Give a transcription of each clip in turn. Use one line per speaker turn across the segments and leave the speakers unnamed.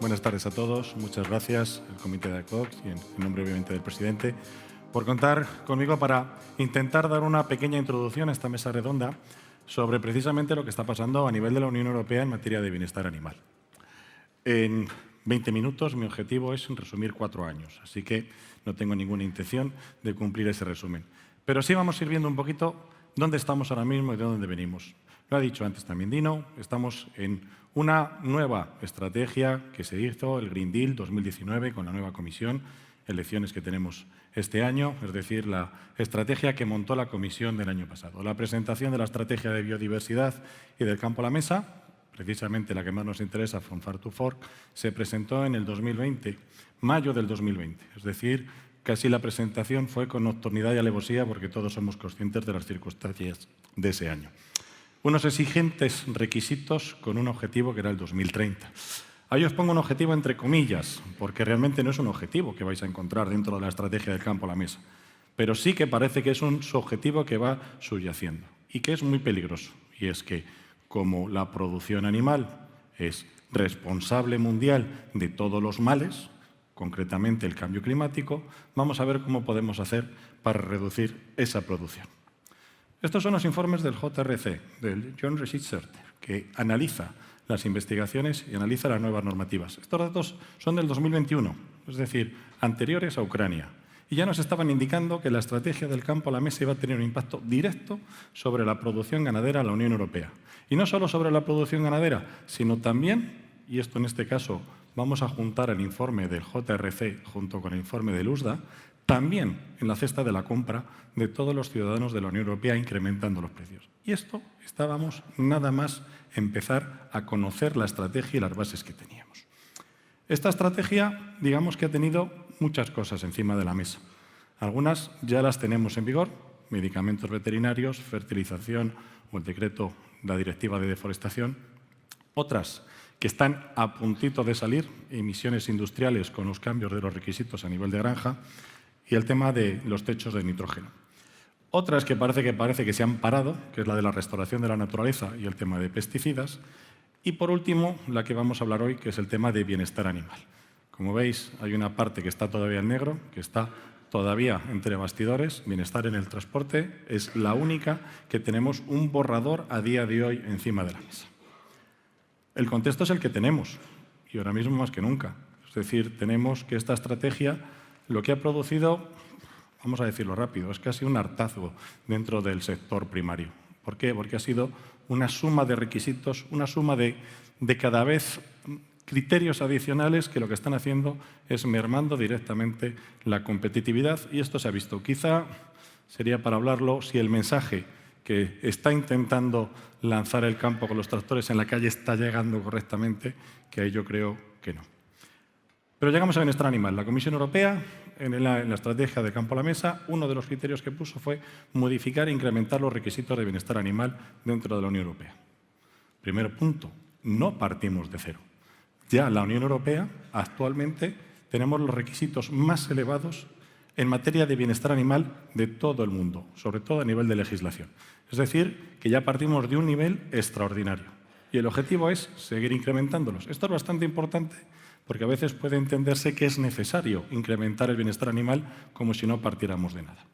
Buenas tardes a todos. Muchas gracias al Comité de ACOX y en nombre, obviamente, del presidente, por contar conmigo para intentar dar una pequeña introducción a esta mesa redonda sobre precisamente lo que está pasando a nivel de la Unión Europea en materia de bienestar animal. En 20 minutos mi objetivo es resumir 4 años, así que no tengo ninguna intención de cumplir ese resumen. Pero sí vamos a ir viendo un poquito dónde estamos ahora mismo y de dónde venimos. Lo ha dicho antes también Dino, estamos en una nueva estrategia que se hizo, el Green Deal 2019, con la nueva comisión, elecciones que tenemos este año, es decir, la estrategia que montó la comisión del año pasado. La presentación de la estrategia de biodiversidad y del campo a la mesa, precisamente la que más nos interesa, From Farm to Fork, se presentó en el 2020, mayo del 2020. Es decir, casi la presentación fue con nocturnidad y alevosía porque todos somos conscientes de las circunstancias de ese año. Unos exigentes requisitos con un objetivo que era el 2030. Ahí os pongo un objetivo entre comillas, porque realmente no es un objetivo que vais a encontrar dentro de la estrategia del campo a la mesa, pero sí que parece que es un subjetivo que va subyaciendo y que es muy peligroso. Y es que, como la producción animal es responsable mundial de todos los males, concretamente el cambio climático, vamos a ver cómo podemos hacer para reducir esa producción. Estos son los informes del JRC, del Joint Research Center, que analiza las investigaciones y analiza las nuevas normativas. Estos datos son del 2021, es decir, anteriores a Ucrania. Y ya nos estaban indicando que la estrategia del campo a la mesa iba a tener un impacto directo sobre la producción ganadera en la Unión Europea. Y no solo sobre la producción ganadera, sino también, y esto en este caso vamos a juntar el informe del JRC junto con el informe del USDA, también en la cesta de la compra de todos los ciudadanos de la Unión Europea, incrementando los precios. Y esto estábamos nada más empezar a conocer la estrategia y las bases que teníamos. Esta estrategia, digamos que ha tenido muchas cosas encima de la mesa. Algunas ya las tenemos en vigor, medicamentos veterinarios, fertilización o el decreto, la directiva de deforestación. Otras que están a puntito de salir, emisiones industriales con los cambios de los requisitos a nivel de granja, y el tema de los techos de nitrógeno. Otras que parece que se han parado, que es la de la restauración de la naturaleza y el tema de pesticidas. Y por último, la que vamos a hablar hoy, que es el tema de bienestar animal. Como veis, hay una parte que está todavía en negro, que está todavía entre bastidores. Bienestar en el transporte es la única que tenemos un borrador a día de hoy encima de la mesa. El contexto es el que tenemos, y ahora mismo más que nunca. Es decir, tenemos que esta estrategia lo que ha producido, vamos a decirlo rápido, es casi un hartazgo dentro del sector primario. ¿Por qué? Porque ha sido una suma de requisitos, una suma de cada vez criterios adicionales que lo que están haciendo es mermando directamente la competitividad, y esto se ha visto. Quizá sería para hablarlo si el mensaje que está intentando lanzar el campo con los tractores en la calle está llegando correctamente, que ahí yo creo que no. Pero llegamos a bienestar animal. La Comisión Europea, en la estrategia de campo a la mesa, uno de los criterios que puso fue modificar e incrementar los requisitos de bienestar animal dentro de la Unión Europea. Primer punto, no partimos de cero. Ya la Unión Europea, actualmente, tenemos los requisitos más elevados en materia de bienestar animal de todo el mundo, sobre todo a nivel de legislación. Es decir, que ya partimos de un nivel extraordinario. Y el objetivo es seguir incrementándolos. Esto es bastante importante porque a veces puede entenderse que es necesario incrementar el bienestar animal como si no partiéramos de nada.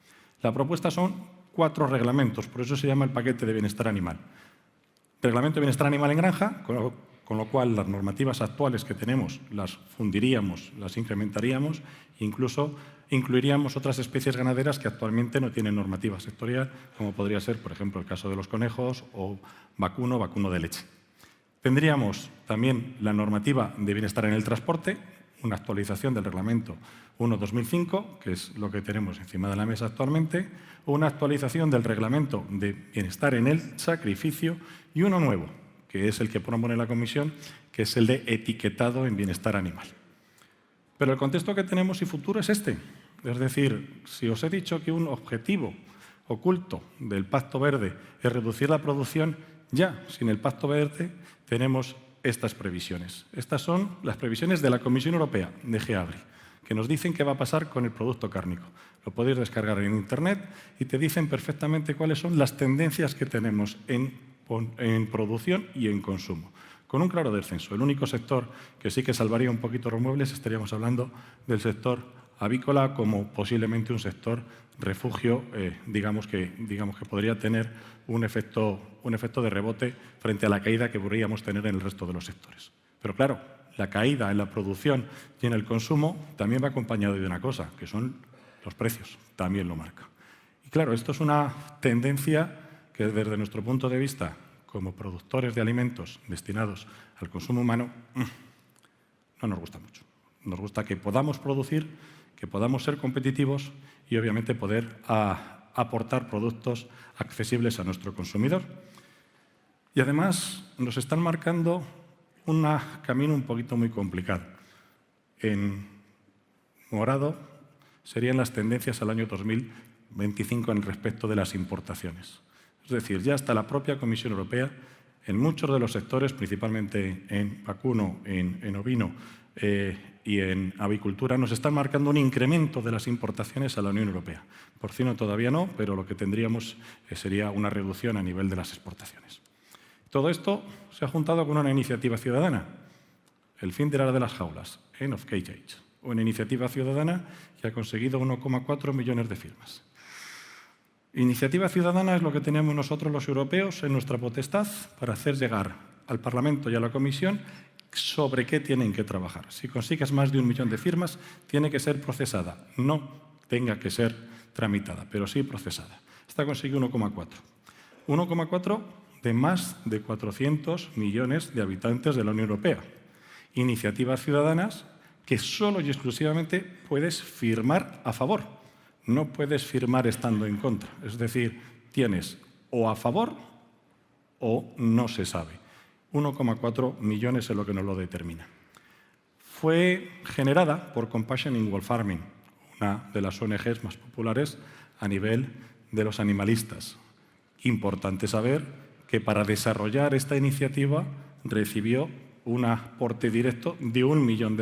La propuesta son 4 reglamentos, por eso se llama el paquete de bienestar animal. Reglamento de bienestar animal en granja, con lo cual las normativas actuales que tenemos las fundiríamos, las incrementaríamos, incluso incluiríamos otras especies ganaderas que actualmente no tienen normativa sectorial, como podría ser, por ejemplo, el caso de los conejos o vacuno de leche. Tendríamos también la normativa de bienestar en el transporte, una actualización del Reglamento 1/2005, que es lo que tenemos encima de la mesa actualmente, una actualización del Reglamento de bienestar en el sacrificio y uno nuevo, que es el que propone la Comisión, que es el de etiquetado en bienestar animal. Pero el contexto que tenemos y futuro es este. Es decir, si os he dicho que un objetivo oculto del Pacto Verde es reducir la producción, ya sin el Pacto Verde tenemos estas previsiones. Estas son las previsiones de la Comisión Europea, de GEABRI, que nos dicen qué va a pasar con el producto cárnico. Lo podéis descargar en Internet y te dicen perfectamente cuáles son las tendencias que tenemos en producción y en consumo. con un claro descenso. El único sector que sí que salvaría un poquito los muebles, estaríamos hablando del sector avícola como posiblemente un sector refugio, digamos que podría tener un efecto de rebote frente a la caída que podríamos tener en el resto de los sectores. Pero claro, la caída en la producción y en el consumo también va acompañado de una cosa, que son los precios, también lo marca. Y claro, esto es una tendencia que desde nuestro punto de vista, como productores de alimentos destinados al consumo humano, no nos gusta mucho. Nos gusta que podamos producir, que podamos ser competitivos y obviamente poder aportar productos accesibles a nuestro consumidor. Y además nos están marcando un camino un poquito muy complicado. En morado serían las tendencias al año 2025 en respecto de las importaciones. Es decir, ya hasta la propia Comisión Europea, en muchos de los sectores, principalmente en vacuno, en ovino y en avicultura, nos están marcando un incremento de las importaciones a la Unión Europea. Porcino todavía no, pero lo que tendríamos sería una reducción a nivel de las exportaciones. Todo esto se ha juntado con una iniciativa ciudadana, el fin de la era de las jaulas, End of Cage Age, una iniciativa ciudadana que ha conseguido 1,4 millones de firmas. Iniciativa ciudadana es lo que tenemos nosotros los europeos en nuestra potestad para hacer llegar al Parlamento y a la Comisión sobre qué tienen que trabajar. Si consigues más de 1 millón de firmas, tiene que ser procesada, no tenga que ser tramitada, pero sí procesada. Esta consiguió 1,4. 1,4 de más de 400 millones de habitantes de la Unión Europea. Iniciativas ciudadanas que solo y exclusivamente puedes firmar a favor. No puedes firmar estando en contra. Es decir, tienes o a favor o no se sabe. 1,4 millones es lo que nos lo determina. Fue generada por Compassion in World Farming, una de las ONGs más populares a nivel de los animalistas. Importante saber que para desarrollar esta iniciativa recibió un aporte directo de $1 millón.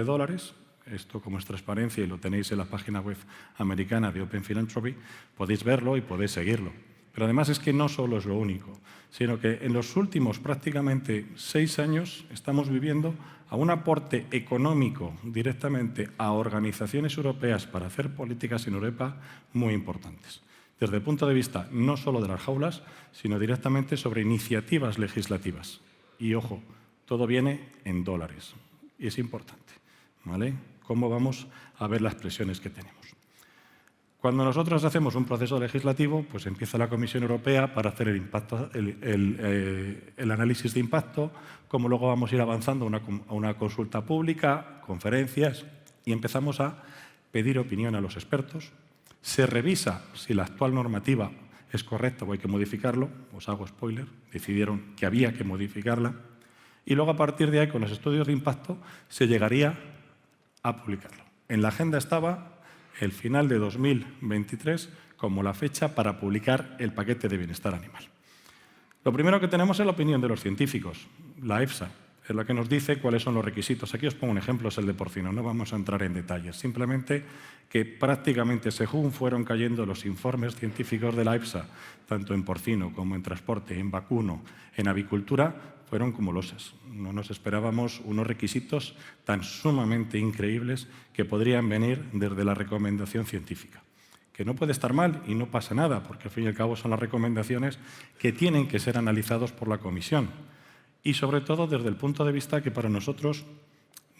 Esto, como es transparencia y lo tenéis en la página web americana de Open Philanthropy, podéis verlo y podéis seguirlo. Pero además es que no solo es lo único, sino que en los últimos prácticamente 6 años estamos viviendo a un aporte económico directamente a organizaciones europeas para hacer políticas en Europa muy importantes. Desde el punto de vista no solo de las jaulas, sino directamente sobre iniciativas legislativas. Y ojo, todo viene en dólares. Y es importante, ¿vale? Cómo vamos a ver las presiones que tenemos. Cuando nosotros hacemos un proceso legislativo, pues empieza la Comisión Europea para hacer el análisis de impacto, cómo luego vamos a ir avanzando a una consulta pública, conferencias, y empezamos a pedir opinión a los expertos. Se revisa si la actual normativa es correcta o hay que modificarlo. Os hago spoiler, decidieron que había que modificarla. Y luego, a partir de ahí, con los estudios de impacto, se llegaría a publicarlo. En la agenda estaba el final de 2023 como la fecha para publicar el paquete de bienestar animal. Lo primero que tenemos es la opinión de los científicos. La EFSA es la que nos dice cuáles son los requisitos. Aquí os pongo un ejemplo, es el de porcino, no vamos a entrar en detalles. Simplemente que prácticamente según fueron cayendo los informes científicos de la EFSA, tanto en porcino como en transporte, en vacuno, en avicultura, fueron como losas. No nos esperábamos unos requisitos tan sumamente increíbles que podrían venir desde la recomendación científica. Que no puede estar mal y no pasa nada, porque al fin y al cabo son las recomendaciones que tienen que ser analizados por la Comisión. Y sobre todo desde el punto de vista que para nosotros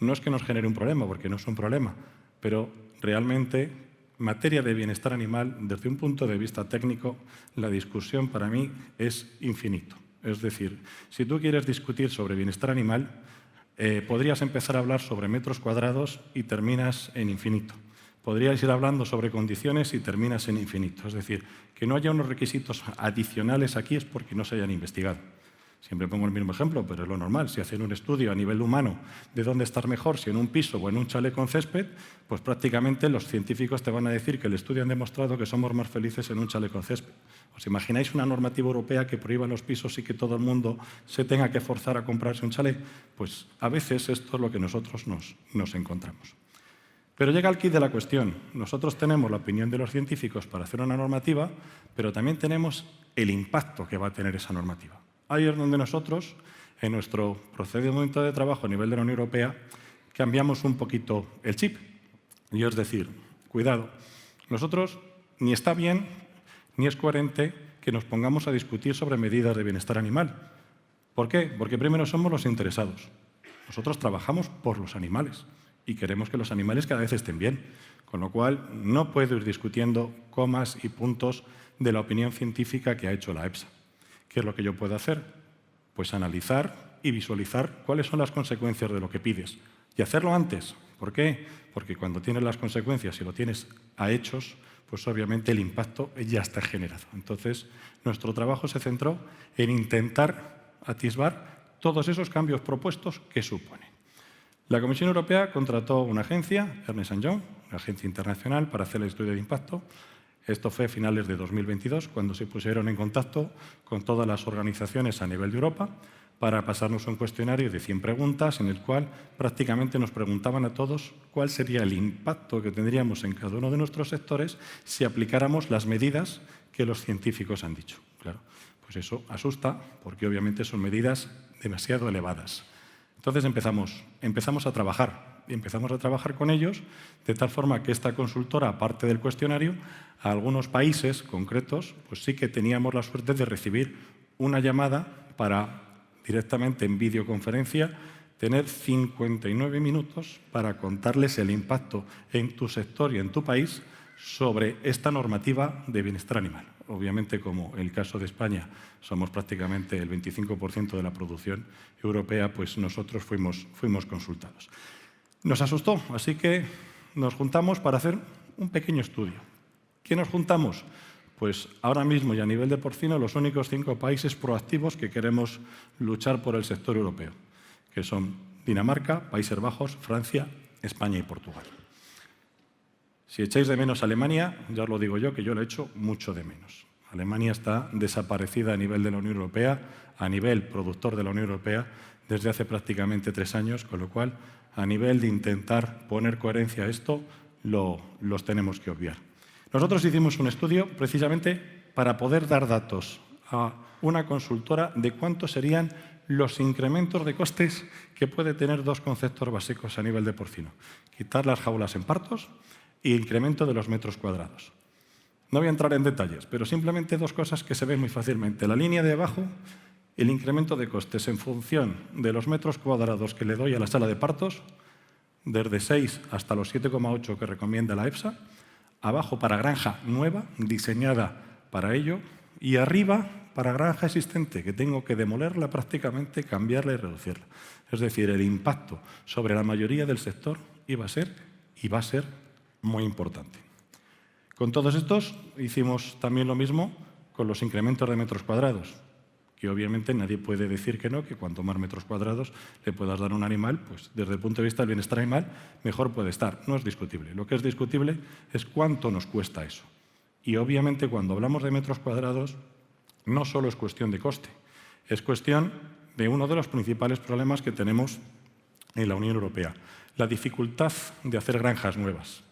no es que nos genere un problema, porque no es un problema, pero realmente en materia de bienestar animal, desde un punto de vista técnico, la discusión para mí es infinito. Es decir, si tú quieres discutir sobre bienestar animal, podrías empezar a hablar sobre metros cuadrados y terminas en infinito. Podrías ir hablando sobre condiciones y terminas en infinito. Es decir, que no haya unos requisitos adicionales aquí es porque no se hayan investigado. Siempre pongo el mismo ejemplo, pero es lo normal. Si hacen un estudio a nivel humano de dónde estar mejor, si en un piso o en un chalet con césped, pues prácticamente los científicos te van a decir que el estudio han demostrado que somos más felices en un chalet con césped. ¿Os imagináis una normativa europea que prohíba los pisos y que todo el mundo se tenga que forzar a comprarse un chalet? Pues a veces esto es lo que nosotros nos encontramos. Pero llega el quid de la cuestión. Nosotros tenemos la opinión de los científicos para hacer una normativa, pero también tenemos el impacto que va a tener esa normativa. Ahí es donde nosotros, en nuestro procedimiento de trabajo a nivel de la Unión Europea, cambiamos un poquito el chip. Y es decir, cuidado, nosotros ni está bien ni es coherente que nos pongamos a discutir sobre medidas de bienestar animal. ¿Por qué? Porque primero somos los interesados. Nosotros trabajamos por los animales y queremos que los animales cada vez estén bien. Con lo cual, no puedo ir discutiendo comas y puntos de la opinión científica que ha hecho la EFSA. ¿Qué es lo que yo puedo hacer? Pues analizar y visualizar cuáles son las consecuencias de lo que pides. Y hacerlo antes. ¿Por qué? Porque cuando tienes las consecuencias y lo tienes a hechos, pues obviamente el impacto ya está generado. Entonces, nuestro trabajo se centró en intentar atisbar todos esos cambios propuestos que supone. La Comisión Europea contrató una agencia, Ernst & Young, una agencia internacional, para hacer el estudio de impacto. Esto fue a finales de 2022, cuando se pusieron en contacto con todas las organizaciones a nivel de Europa para pasarnos un cuestionario de 100 preguntas en el cual prácticamente nos preguntaban a todos cuál sería el impacto que tendríamos en cada uno de nuestros sectores si aplicáramos las medidas que los científicos han dicho. Claro, pues eso asusta porque obviamente son medidas demasiado elevadas. Entonces empezamos a trabajar y empezamos a trabajar con ellos de tal forma que esta consultora, aparte del cuestionario, a algunos países concretos, pues sí que teníamos la suerte de recibir una llamada para directamente en videoconferencia tener 59 minutos para contarles el impacto en tu sector y en tu país sobre esta normativa de bienestar animal. Obviamente, como en el caso de España somos prácticamente el 25% de la producción europea, pues nosotros fuimos consultados. Nos asustó, así que nos juntamos para hacer un pequeño estudio. ¿Qué nos juntamos? Pues ahora mismo y a nivel de porcino los únicos 5 países proactivos que queremos luchar por el sector europeo, que son Dinamarca, Países Bajos, Francia, España y Portugal. Si echáis de menos a Alemania, ya os lo digo yo, que yo lo echo mucho de menos. Alemania está desaparecida a nivel de la Unión Europea, a nivel productor de la Unión Europea, desde hace prácticamente 3 años, con lo cual, a nivel de intentar poner coherencia a esto, los tenemos que obviar. Nosotros hicimos un estudio precisamente para poder dar datos a una consultora de cuántos serían los incrementos de costes que puede tener 2 conceptos básicos a nivel de porcino. Quitar las jaulas en partos y incremento de los metros cuadrados. No voy a entrar en detalles, pero simplemente 2 cosas que se ven muy fácilmente. La línea de abajo, el incremento de costes en función de los metros cuadrados que le doy a la sala de partos, desde 6 hasta los 7,8 que recomienda la EFSA, abajo para granja nueva, diseñada para ello, y arriba para granja existente, que tengo que demolerla prácticamente, cambiarla y reducirla. Es decir, el impacto sobre la mayoría del sector iba a ser y va a ser muy importante. Con todos estos hicimos también lo mismo con los incrementos de metros cuadrados, que obviamente nadie puede decir que no, que cuanto más metros cuadrados le puedas dar a un animal, pues desde el punto de vista del bienestar animal, mejor puede estar. No es discutible. Lo que es discutible es cuánto nos cuesta eso. Y obviamente cuando hablamos de metros cuadrados, no solo es cuestión de coste, es cuestión de uno de los principales problemas que tenemos en la Unión Europea, la dificultad de hacer granjas nuevas.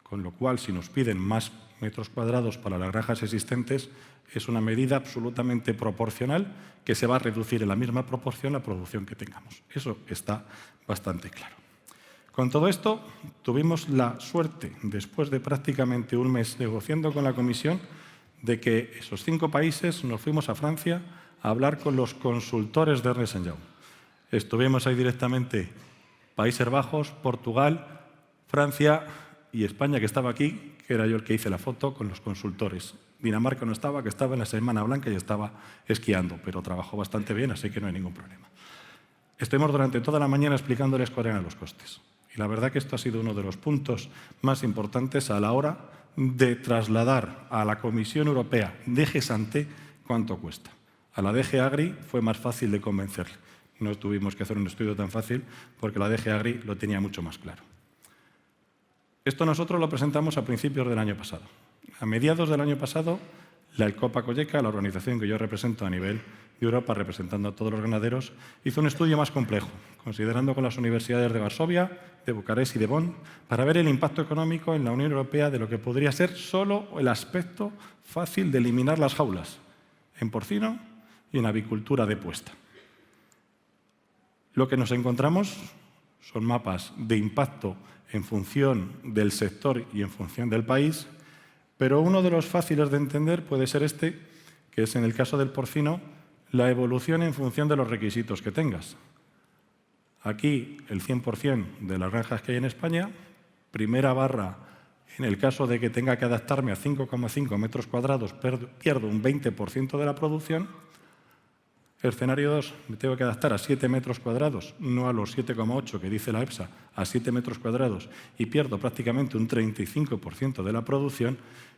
Con lo cual, si nos piden más metros cuadrados para las granjas existentes, es una medida absolutamente proporcional que se va a reducir en la misma proporción la producción que tengamos. Eso está bastante claro. Con todo esto, tuvimos la suerte, después de prácticamente un mes negociando con la Comisión, de que esos 5 países nos fuimos a Francia a hablar con los consultores de Ernst & Young. Estuvimos ahí directamente Países Bajos, Portugal, Francia y España, que estaba aquí, que era yo el que hice la foto con los consultores. Dinamarca no estaba, que estaba en la Semana Blanca y estaba esquiando, pero trabajó bastante bien, así que no hay ningún problema. Estuvimos durante toda la mañana explicándoles cuáles eran los costes. Y la verdad que esto ha sido uno de los puntos más importantes a la hora de trasladar a la Comisión Europea DG Santé cuánto cuesta. A la DG Agri fue más fácil de convencerle. No tuvimos que hacer un estudio tan fácil porque la DG Agri lo tenía mucho más claro. Esto nosotros lo presentamos a principios del año pasado. A mediados del año pasado, la Copa Cogeca, la organización que yo represento a nivel de Europa, representando a todos los ganaderos, hizo un estudio más complejo, considerando con las universidades de Varsovia, de Bucarest y de Bonn, para ver el impacto económico en la Unión Europea de lo que podría ser solo el aspecto fácil de eliminar las jaulas en porcino y en avicultura de puesta. Lo que nos encontramos son mapas de impacto en función del sector y en función del país, pero uno de los fáciles de entender puede ser este, que es en el caso del porcino, la evolución en función de los requisitos que tengas. Aquí el 100% de las granjas que hay en España, primera barra, en el caso de que tenga que adaptarme a 5,5 metros cuadrados, pierdo un 20% de la producción. Escenario 2, me tengo que adaptar a 7 metros cuadrados, no a los 7,8 que dice la EFSA, a 7 metros cuadrados, y pierdo prácticamente un 35% de la producción.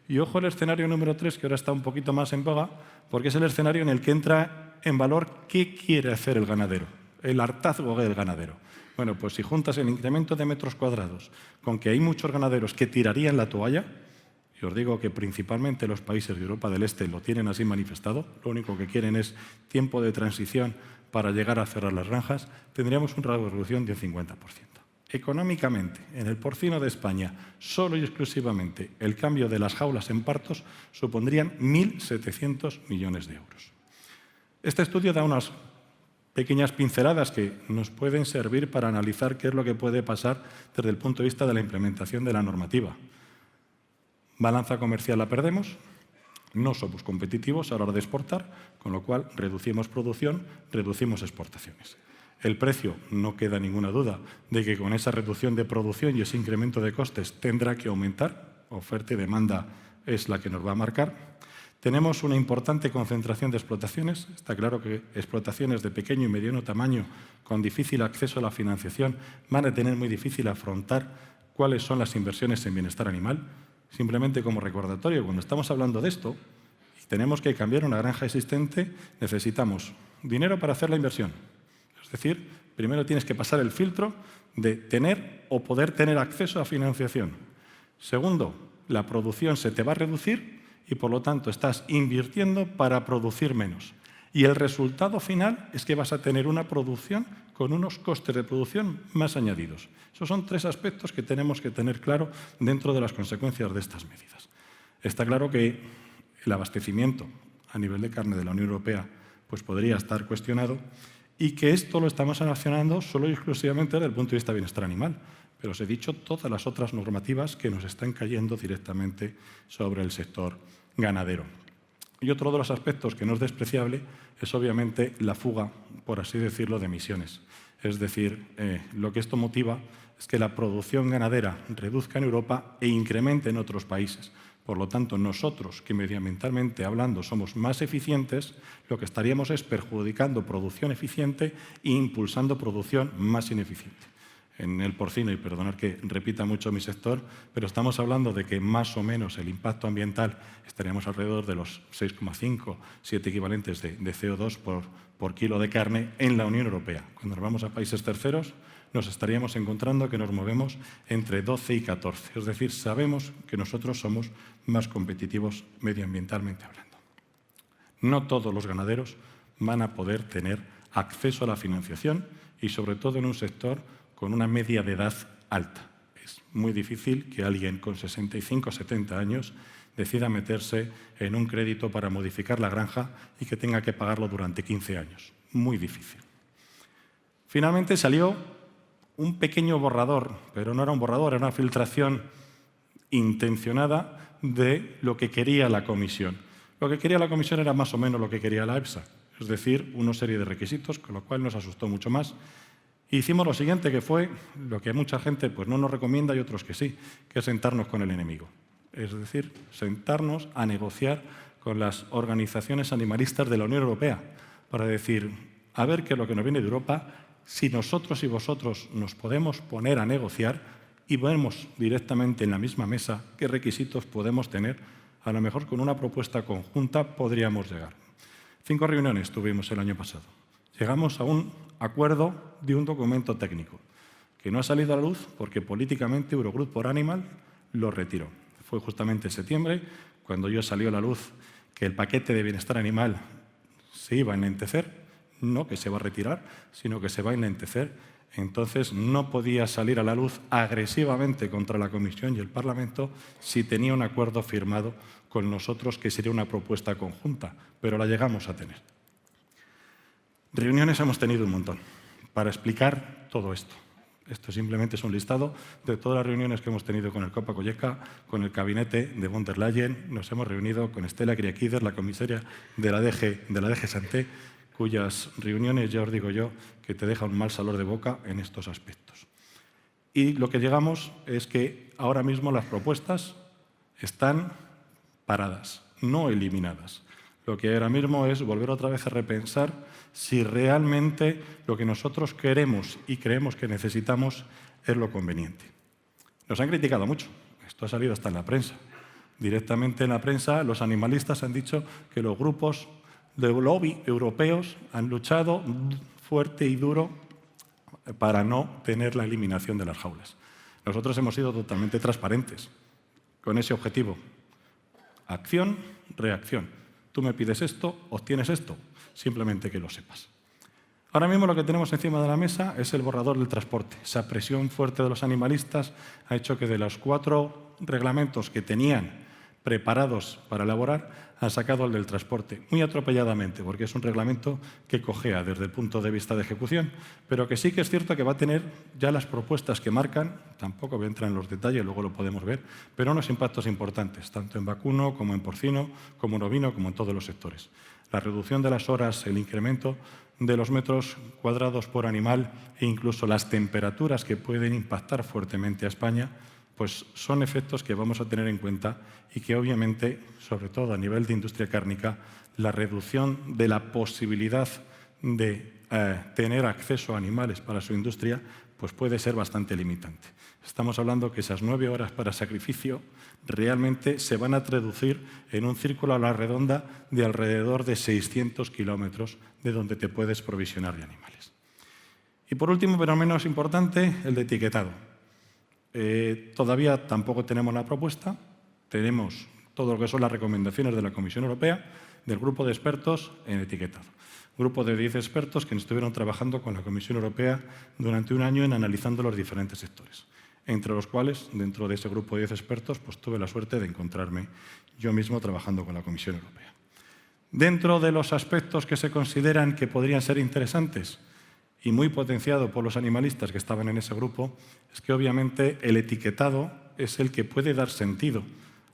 Y ojo el escenario número 3, que ahora está un poquito más en boga, porque es el escenario en el que entra en valor qué quiere hacer el ganadero, el hartazgo del ganadero. Bueno, pues si juntas el incremento de metros cuadrados con que hay muchos ganaderos que tirarían la toalla, y os digo que principalmente los países de Europa del Este lo tienen así manifestado, lo único que quieren es tiempo de transición para llegar a cerrar las granjas, tendríamos una reducción de un 50%. Económicamente, en el porcino de España, solo y exclusivamente el cambio de las jaulas en partos supondrían 1.700 millones de euros. Este estudio da unas pequeñas pinceladas que nos pueden servir para analizar qué es lo que puede pasar desde el punto de vista de la implementación de la normativa. Balanza comercial la perdemos, no somos competitivos a la hora de exportar, con lo cual reducimos producción, reducimos exportaciones. El precio, no queda ninguna duda de que con esa reducción de producción y ese incremento de costes tendrá que aumentar, oferta y demanda es la que nos va a marcar. Tenemos una importante concentración de explotaciones, está claro que explotaciones de pequeño y mediano tamaño con difícil acceso a la financiación van a tener muy difícil afrontar cuáles son las inversiones en bienestar animal. Simplemente como recordatorio, cuando estamos hablando de esto y tenemos que cambiar una granja existente, necesitamos dinero para hacer la inversión. Es decir, primero tienes que pasar el filtro de tener o poder tener acceso a financiación. Segundo, la producción se te va a reducir y por lo tanto estás invirtiendo para producir menos. Y el resultado final es que vas a tener una producción con unos costes de producción más añadidos. Esos son 3 aspectos que tenemos que tener claro dentro de las consecuencias de estas medidas. Está claro que el abastecimiento a nivel de carne de la Unión Europea pues podría estar cuestionado y que esto lo estamos sancionando solo y exclusivamente desde el punto de vista de bienestar animal. Pero os he dicho todas las otras normativas que nos están cayendo directamente sobre el sector ganadero. Y otro de los aspectos que no es despreciable es obviamente la fuga, por así decirlo, de emisiones. Es decir, lo que esto motiva es que la producción ganadera reduzca en Europa e incremente en otros países. Por lo tanto, nosotros, que medioambientalmente hablando somos más eficientes, lo que estaríamos es perjudicando producción eficiente e impulsando producción más ineficiente. En el porcino, y perdonad que repita mucho mi sector, pero estamos hablando de que más o menos el impacto ambiental estaríamos alrededor de los 6,5, 7 equivalentes de CO2 por kilo de carne en la Unión Europea. Cuando nos vamos a países terceros, nos estaríamos encontrando que nos movemos entre 12 y 14. Es decir, sabemos que nosotros somos más competitivos medioambientalmente hablando. No todos los ganaderos van a poder tener acceso a la financiación y sobre todo en un sector con una media de edad alta. Es muy difícil que alguien con 65 o 70 años decida meterse en un crédito para modificar la granja y que tenga que pagarlo durante 15 años. Muy difícil. Finalmente salió un pequeño borrador, pero no era un borrador, era una filtración intencionada de lo que quería la Comisión. Lo que quería la Comisión era más o menos lo que quería la EFSA, es decir, una serie de requisitos, con lo cual nos asustó mucho más. E hicimos lo siguiente, que fue lo que mucha gente pues, no nos recomienda y otros que sí, que es sentarnos con el enemigo. Es decir, sentarnos a negociar con las organizaciones animalistas de la Unión Europea para decir, a ver qué es lo que nos viene de Europa, si nosotros y vosotros nos podemos poner a negociar y vemos directamente en la misma mesa qué requisitos podemos tener, a lo mejor con una propuesta conjunta podríamos llegar. 5 reuniones tuvimos el año pasado. Llegamos a un acuerdo de un documento técnico que no ha salido a la luz porque políticamente Eurogroup por Animal lo retiró. Fue justamente en septiembre cuando ya salió a la luz que el paquete de bienestar animal se iba a enlentecer, no que se va a retirar, sino que se va a enlentecer. Entonces no podía salir a la luz agresivamente contra la Comisión y el Parlamento si tenía un acuerdo firmado con nosotros que sería una propuesta conjunta, pero la llegamos a tener. Reuniones hemos tenido un montón para explicar todo esto. Esto simplemente es un listado de todas las reuniones que hemos tenido con el Copa Cogeca, con el gabinete de von der Leyen. Nos hemos reunido con Stella Kyriakides, la comisaria de la DG Santé, cuyas reuniones, ya os digo yo, que te dejan un mal sabor de boca en estos aspectos. Y lo que llegamos es que ahora mismo las propuestas están paradas, no eliminadas. Lo que ahora mismo es volver otra vez a repensar si realmente lo que nosotros queremos y creemos que necesitamos es lo conveniente. Nos han criticado mucho. Esto ha salido hasta en la prensa. Directamente en la prensa, los animalistas han dicho que los grupos de lobby europeos han luchado fuerte y duro para no tener la eliminación de las jaulas. Nosotros hemos sido totalmente transparentes con ese objetivo. Acción, reacción. Tú me pides esto, obtienes esto. Simplemente que lo sepas. Ahora mismo lo que tenemos encima de la mesa es el borrador del transporte. Esa presión fuerte de los animalistas ha hecho que de los 4 reglamentos que tenían preparados para elaborar, han sacado el del transporte, muy atropelladamente, porque es un reglamento que cojea desde el punto de vista de ejecución, pero que sí que es cierto que va a tener ya las propuestas que marcan, tampoco voy a entrar en los detalles, luego lo podemos ver, pero unos impactos importantes, tanto en vacuno, como en porcino, como en ovino, como en todos los sectores. La reducción de las horas, el incremento de los metros cuadrados por animal e incluso las temperaturas que pueden impactar fuertemente a España, pues son efectos que vamos a tener en cuenta y que obviamente, sobre todo a nivel de industria cárnica, la reducción de la posibilidad de tener acceso a animales para su industria pues puede ser bastante limitante. Estamos hablando que esas 9 horas para sacrificio realmente se van a traducir en un círculo a la redonda de alrededor de 600 kilómetros de donde te puedes provisionar de animales. Y por último, pero menos importante, el de etiquetado. Todavía tampoco tenemos la propuesta, tenemos todo lo que son las recomendaciones de la Comisión Europea, del grupo de expertos en etiquetado. Grupo de 10 expertos que estuvieron trabajando con la Comisión Europea durante un año en analizando los diferentes sectores, entre los cuales, dentro de ese grupo de 10 expertos, pues tuve la suerte de encontrarme yo mismo trabajando con la Comisión Europea. Dentro de los aspectos que se consideran que podrían ser interesantes y muy potenciado por los animalistas que estaban en ese grupo, es que obviamente el etiquetado es el que puede dar sentido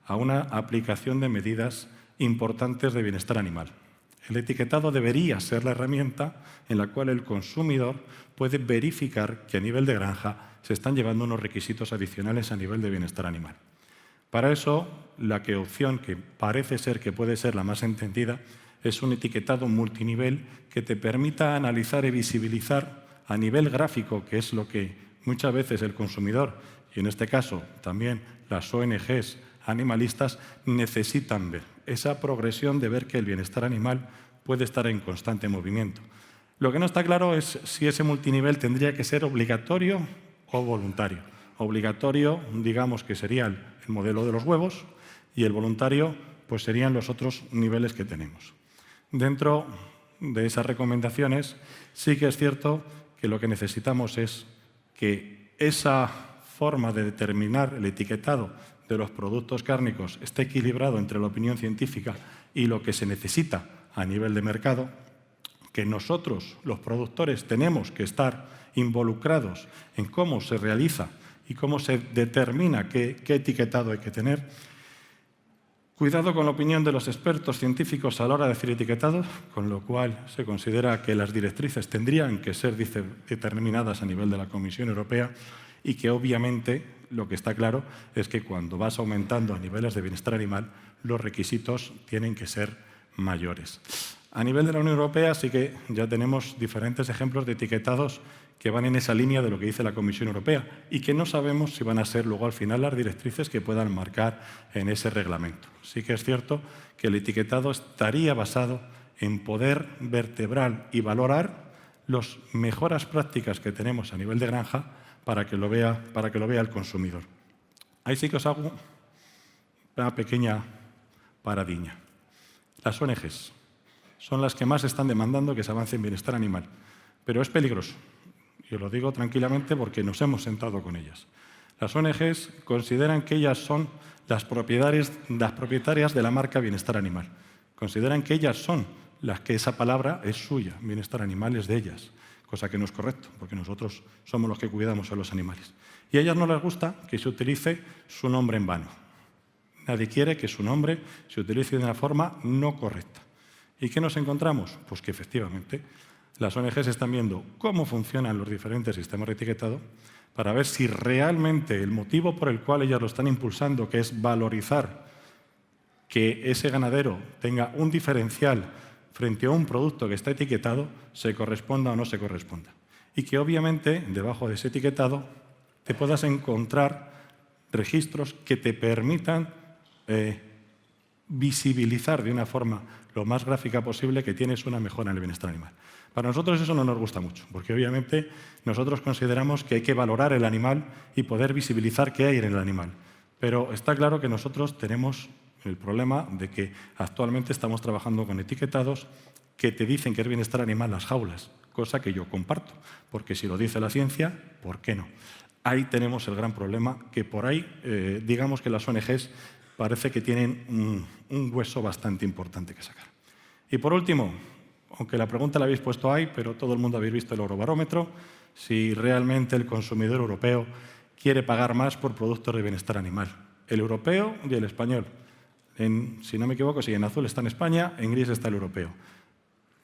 a una aplicación de medidas importantes de bienestar animal. El etiquetado debería ser la herramienta en la cual el consumidor puede verificar que a nivel de granja se están llevando unos requisitos adicionales a nivel de bienestar animal. Para eso, la opción que parece ser que puede ser la más entendida es un etiquetado multinivel que te permita analizar y visibilizar a nivel gráfico, que es lo que muchas veces el consumidor, y en este caso también las ONGs animalistas, necesitan ver. Esa progresión de ver que el bienestar animal puede estar en constante movimiento. Lo que no está claro es si ese multinivel tendría que ser obligatorio o voluntario. Obligatorio, digamos que sería el modelo de los huevos, y el voluntario pues serían los otros niveles que tenemos. Dentro de esas recomendaciones sí que es cierto que lo que necesitamos es que esa forma de determinar el etiquetado de los productos cárnicos esté equilibrado entre la opinión científica y lo que se necesita a nivel de mercado, que nosotros, los productores, tenemos que estar involucrados en cómo se realiza y cómo se determina qué etiquetado hay que tener. Cuidado con la opinión de los expertos científicos a la hora de decir etiquetados, con lo cual se considera que las directrices tendrían que ser determinadas a nivel de la Comisión Europea y que obviamente lo que está claro es que cuando vas aumentando a niveles de bienestar animal, los requisitos tienen que ser mayores. A nivel de la Unión Europea sí que ya tenemos diferentes ejemplos de etiquetados que van en esa línea de lo que dice la Comisión Europea y que no sabemos si van a ser luego al final las directrices que puedan marcar en ese reglamento. Sí que es cierto que el etiquetado estaría basado en poder vertebrar y valorar las mejoras prácticas que tenemos a nivel de granja para que lo vea el consumidor. Ahí sí que os hago una pequeña paradiña. Las ONGs son las que más están demandando que se avance en bienestar animal, pero es peligroso. Y os lo digo tranquilamente porque nos hemos sentado con ellas. Las ONGs consideran que ellas son las propietarias de la marca Bienestar Animal. Consideran que ellas son que esa palabra es suya, bienestar animal es de ellas, cosa que no es correcto, porque nosotros somos los que cuidamos a los animales. Y a ellas no les gusta que se utilice su nombre en vano. Nadie quiere que su nombre se utilice de una forma no correcta. ¿Y qué nos encontramos? Pues que efectivamente las ONGs están viendo cómo funcionan los diferentes sistemas de etiquetado para ver si realmente el motivo por el cual ellas lo están impulsando, que es valorizar que ese ganadero tenga un diferencial frente a un producto que está etiquetado, se corresponda o no se corresponda. Y que obviamente debajo de ese etiquetado te puedas encontrar registros que te permitan visibilizar de una forma lo más gráfica posible que tienes una mejora en el bienestar animal. Para nosotros eso no nos gusta mucho, porque obviamente nosotros consideramos que hay que valorar el animal y poder visibilizar qué hay en el animal. Pero está claro que nosotros tenemos el problema de que actualmente estamos trabajando con etiquetados que te dicen que es bienestar animal las jaulas, cosa que yo comparto, porque si lo dice la ciencia, ¿por qué no? Ahí tenemos el gran problema, que por ahí, digamos que las ONGs parece que tienen un hueso bastante importante que sacar. Y por último, aunque la pregunta la habéis puesto ahí, pero todo el mundo habéis visto el Eurobarómetro, si realmente el consumidor europeo quiere pagar más por productos de bienestar animal. El europeo y el español. Si no me equivoco, si en azul está en España, en gris está el europeo.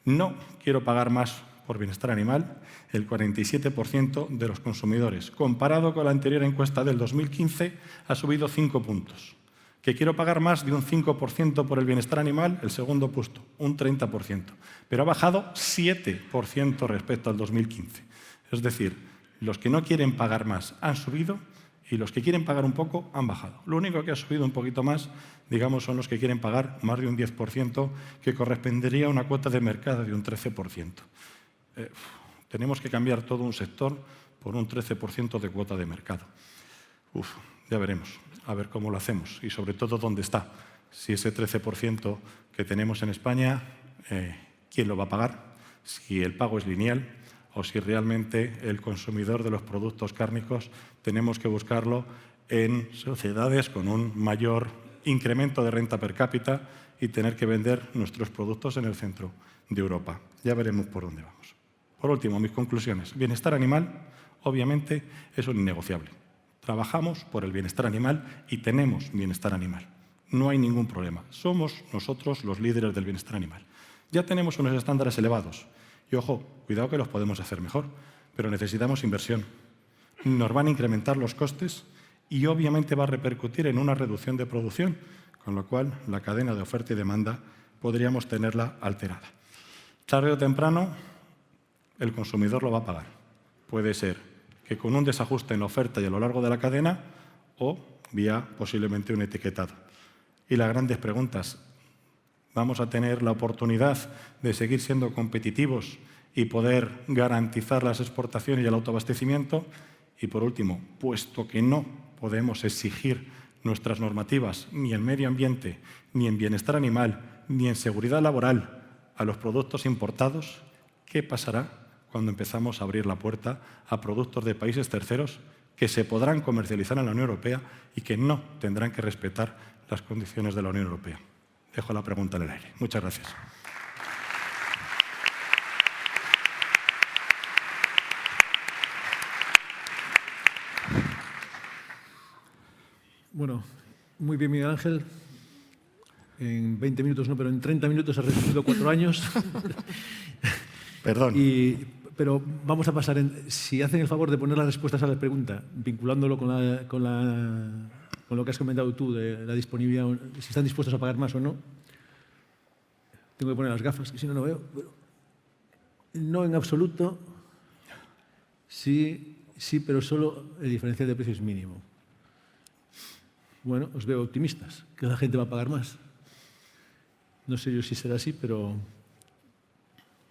No quiero pagar más por bienestar animal el 47% de los consumidores. Comparado con la anterior encuesta del 2015, ha subido 5 puntos. Que quiero pagar más de un 5% por el bienestar animal, el segundo puesto, un 30%. Pero ha bajado 7% respecto al 2015. Es decir, los que no quieren pagar más han subido y los que quieren pagar un poco han bajado. Lo único que ha subido un poquito más, digamos, son los que quieren pagar más de un 10%, que correspondería a una cuota de mercado de un 13%. Tenemos que cambiar todo un sector por un 13% de cuota de mercado. Ya veremos, a ver cómo lo hacemos y sobre todo dónde está. Si ese 13% que tenemos en España, ¿quién lo va a pagar? Si el pago es lineal o si realmente el consumidor de los productos cárnicos tenemos que buscarlo en sociedades con un mayor incremento de renta per cápita y tener que vender nuestros productos en el centro de Europa. Ya veremos por dónde vamos. Por último, mis conclusiones. Bienestar animal, obviamente, es un innegociable. Trabajamos por el bienestar animal y tenemos bienestar animal. No hay ningún problema. Somos nosotros los líderes del bienestar animal. Ya tenemos unos estándares elevados. Y ojo, cuidado que los podemos hacer mejor, pero necesitamos inversión. Nos van a incrementar los costes y obviamente va a repercutir en una reducción de producción, con lo cual la cadena de oferta y demanda podríamos tenerla alterada. Tarde o temprano, el consumidor lo va a pagar. Puede ser que con un desajuste en la oferta y a lo largo de la cadena o vía posiblemente un etiquetado. Y las grandes preguntas, ¿vamos a tener la oportunidad de seguir siendo competitivos y poder garantizar las exportaciones y el autoabastecimiento? Y por último, puesto que no podemos exigir nuestras normativas ni en medio ambiente, ni en bienestar animal, ni en seguridad laboral a los productos importados, ¿qué pasará cuando empezamos a abrir la puerta a productos de países terceros que se podrán comercializar en la Unión Europea y que no tendrán que respetar las condiciones de la Unión Europea? Dejo la pregunta en el aire. Muchas gracias.
Bueno, muy bien, Miguel Ángel. En 20 minutos no, pero en 30 minutos has resumido 4 años.
Perdón.
Pero vamos a pasar, si hacen el favor de poner las respuestas a la pregunta, vinculándolo con lo que has comentado tú, de la disponibilidad, si están dispuestos a pagar más o no. Tengo que poner las gafas, que si no, no veo. No en absoluto. Sí, pero solo el diferencial de precio es mínimo. Bueno, os veo optimistas, que la gente va a pagar más. No sé yo si será así, pero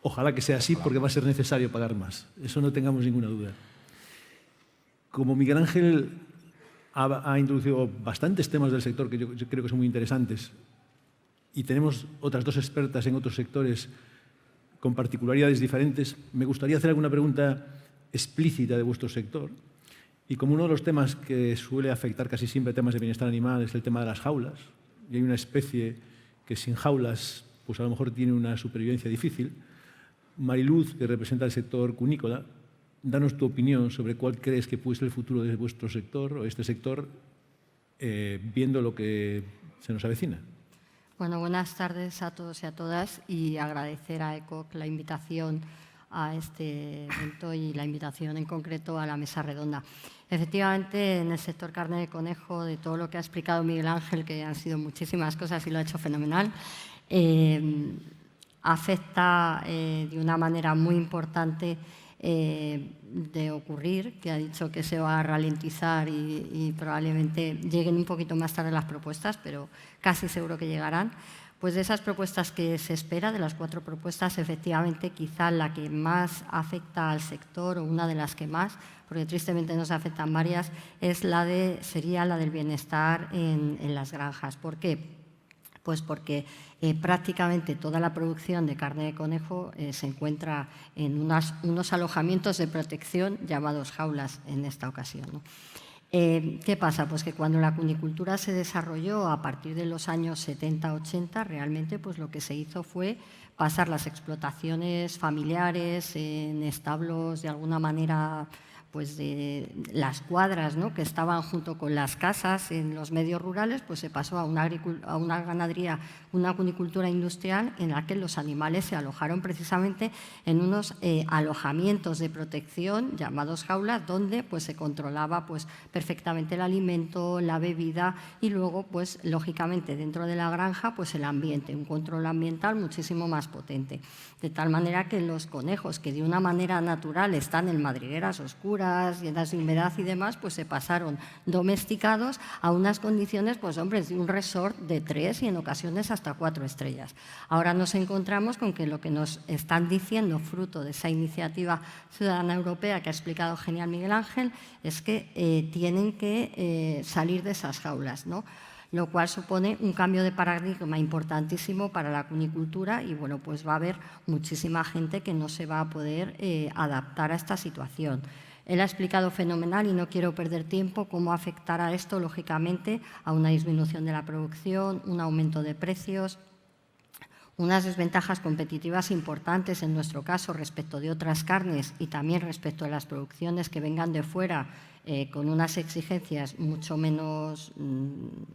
ojalá que sea así porque va a ser necesario pagar más. Eso no tengamos ninguna duda. Como Miguel Ángel ha introducido bastantes temas del sector que yo creo que son muy interesantes y tenemos otras 2 expertas en otros sectores con particularidades diferentes, me gustaría hacer alguna pregunta explícita de vuestro sector. Y como uno de los temas que suele afectar casi siempre temas de bienestar animal es el tema de las jaulas, y hay una especie que sin jaulas pues a lo mejor tiene una supervivencia difícil. Mariluz, que representa el sector cunícola, danos tu opinión sobre cuál crees que puede ser el futuro de vuestro sector o este sector, viendo lo que se nos avecina.
Bueno, buenas tardes a todos y a todas y agradecer a ECOC la invitación a este evento y la invitación en concreto a la mesa redonda. Efectivamente, en el sector carne de conejo, de todo lo que ha explicado Miguel Ángel, que han sido muchísimas cosas y lo ha hecho fenomenal, afecta de una manera muy importante de ocurrir, que ha dicho que se va a ralentizar y probablemente lleguen un poquito más tarde las propuestas, pero casi seguro que llegarán. Pues de esas propuestas que se espera, de las 4 propuestas, efectivamente quizá la que más afecta al sector o una de las que más, porque tristemente nos afectan varias, sería la del bienestar en las granjas. ¿Por qué? Pues porque prácticamente toda la producción de carne de conejo se encuentra en unos alojamientos de protección llamados jaulas en esta ocasión, ¿no? ¿Qué pasa? Pues que cuando la cunicultura se desarrolló a partir de los años 70-80, realmente pues lo que se hizo fue pasar las explotaciones familiares en establos de alguna manera, pues de las cuadras, ¿no?, que estaban junto con las casas en los medios rurales, pues se pasó a una ganadería, una cunicultura industrial en la que los animales se alojaron precisamente en unos alojamientos de protección llamados jaulas, donde pues se controlaba pues perfectamente el alimento, la bebida y luego pues lógicamente dentro de la granja pues el ambiente, un control ambiental muchísimo más potente. De tal manera que los conejos que de una manera natural están en madrigueras oscuras, llenas de humedad y demás, pues se pasaron domesticados a unas condiciones, pues hombre, de un resort de 3 y en ocasiones hasta 4 estrellas. Ahora nos encontramos con que lo que nos están diciendo, fruto de esa iniciativa ciudadana europea que ha explicado genial Miguel Ángel, es que tienen que salir de esas jaulas, ¿no?, lo cual supone un cambio de paradigma importantísimo para la cunicultura y bueno, pues va a haber muchísima gente que no se va a poder adaptar a esta situación. Él ha explicado fenomenal y no quiero perder tiempo cómo afectará esto, lógicamente, a una disminución de la producción, un aumento de precios, unas desventajas competitivas importantes en nuestro caso respecto de otras carnes y también respecto de las producciones que vengan de fuera con unas exigencias mucho menos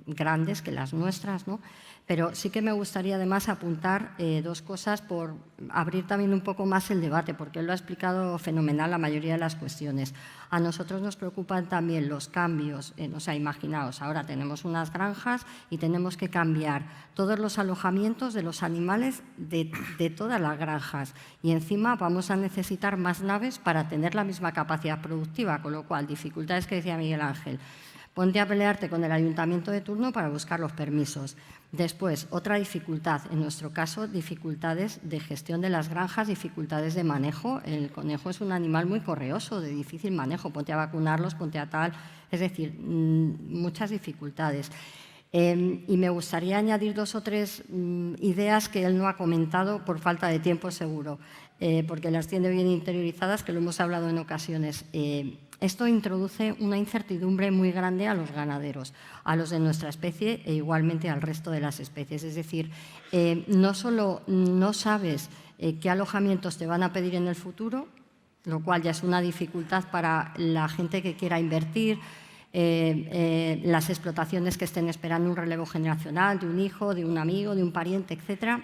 grandes que las nuestras, ¿no? Pero sí que me gustaría además apuntar 2 cosas por abrir también un poco más el debate, porque él lo ha explicado fenomenal la mayoría de las cuestiones. A nosotros nos preocupan también los cambios, o sea, imaginaos, ahora tenemos unas granjas y tenemos que cambiar todos los alojamientos de los animales de todas las granjas y encima vamos a necesitar más naves para tener la misma capacidad productiva, con lo cual dificultades que decía Miguel Ángel. Ponte a pelearte con el ayuntamiento de turno para buscar los permisos. Después, otra dificultad, en nuestro caso, dificultades de gestión de las granjas, dificultades de manejo. El conejo es un animal muy correoso, de difícil manejo. Ponte a vacunarlos, ponte a tal. Es decir, muchas dificultades. Y me gustaría añadir 2 o 3 ideas que él no ha comentado por falta de tiempo seguro, porque las tiene bien interiorizadas, que lo hemos hablado en ocasiones. Esto introduce una incertidumbre muy grande a los ganaderos, a los de nuestra especie e igualmente al resto de las especies. Es decir, no solo no sabes qué alojamientos te van a pedir en el futuro, lo cual ya es una dificultad para la gente que quiera invertir, las explotaciones que estén esperando un relevo generacional de un hijo, de un amigo, de un pariente, etcétera,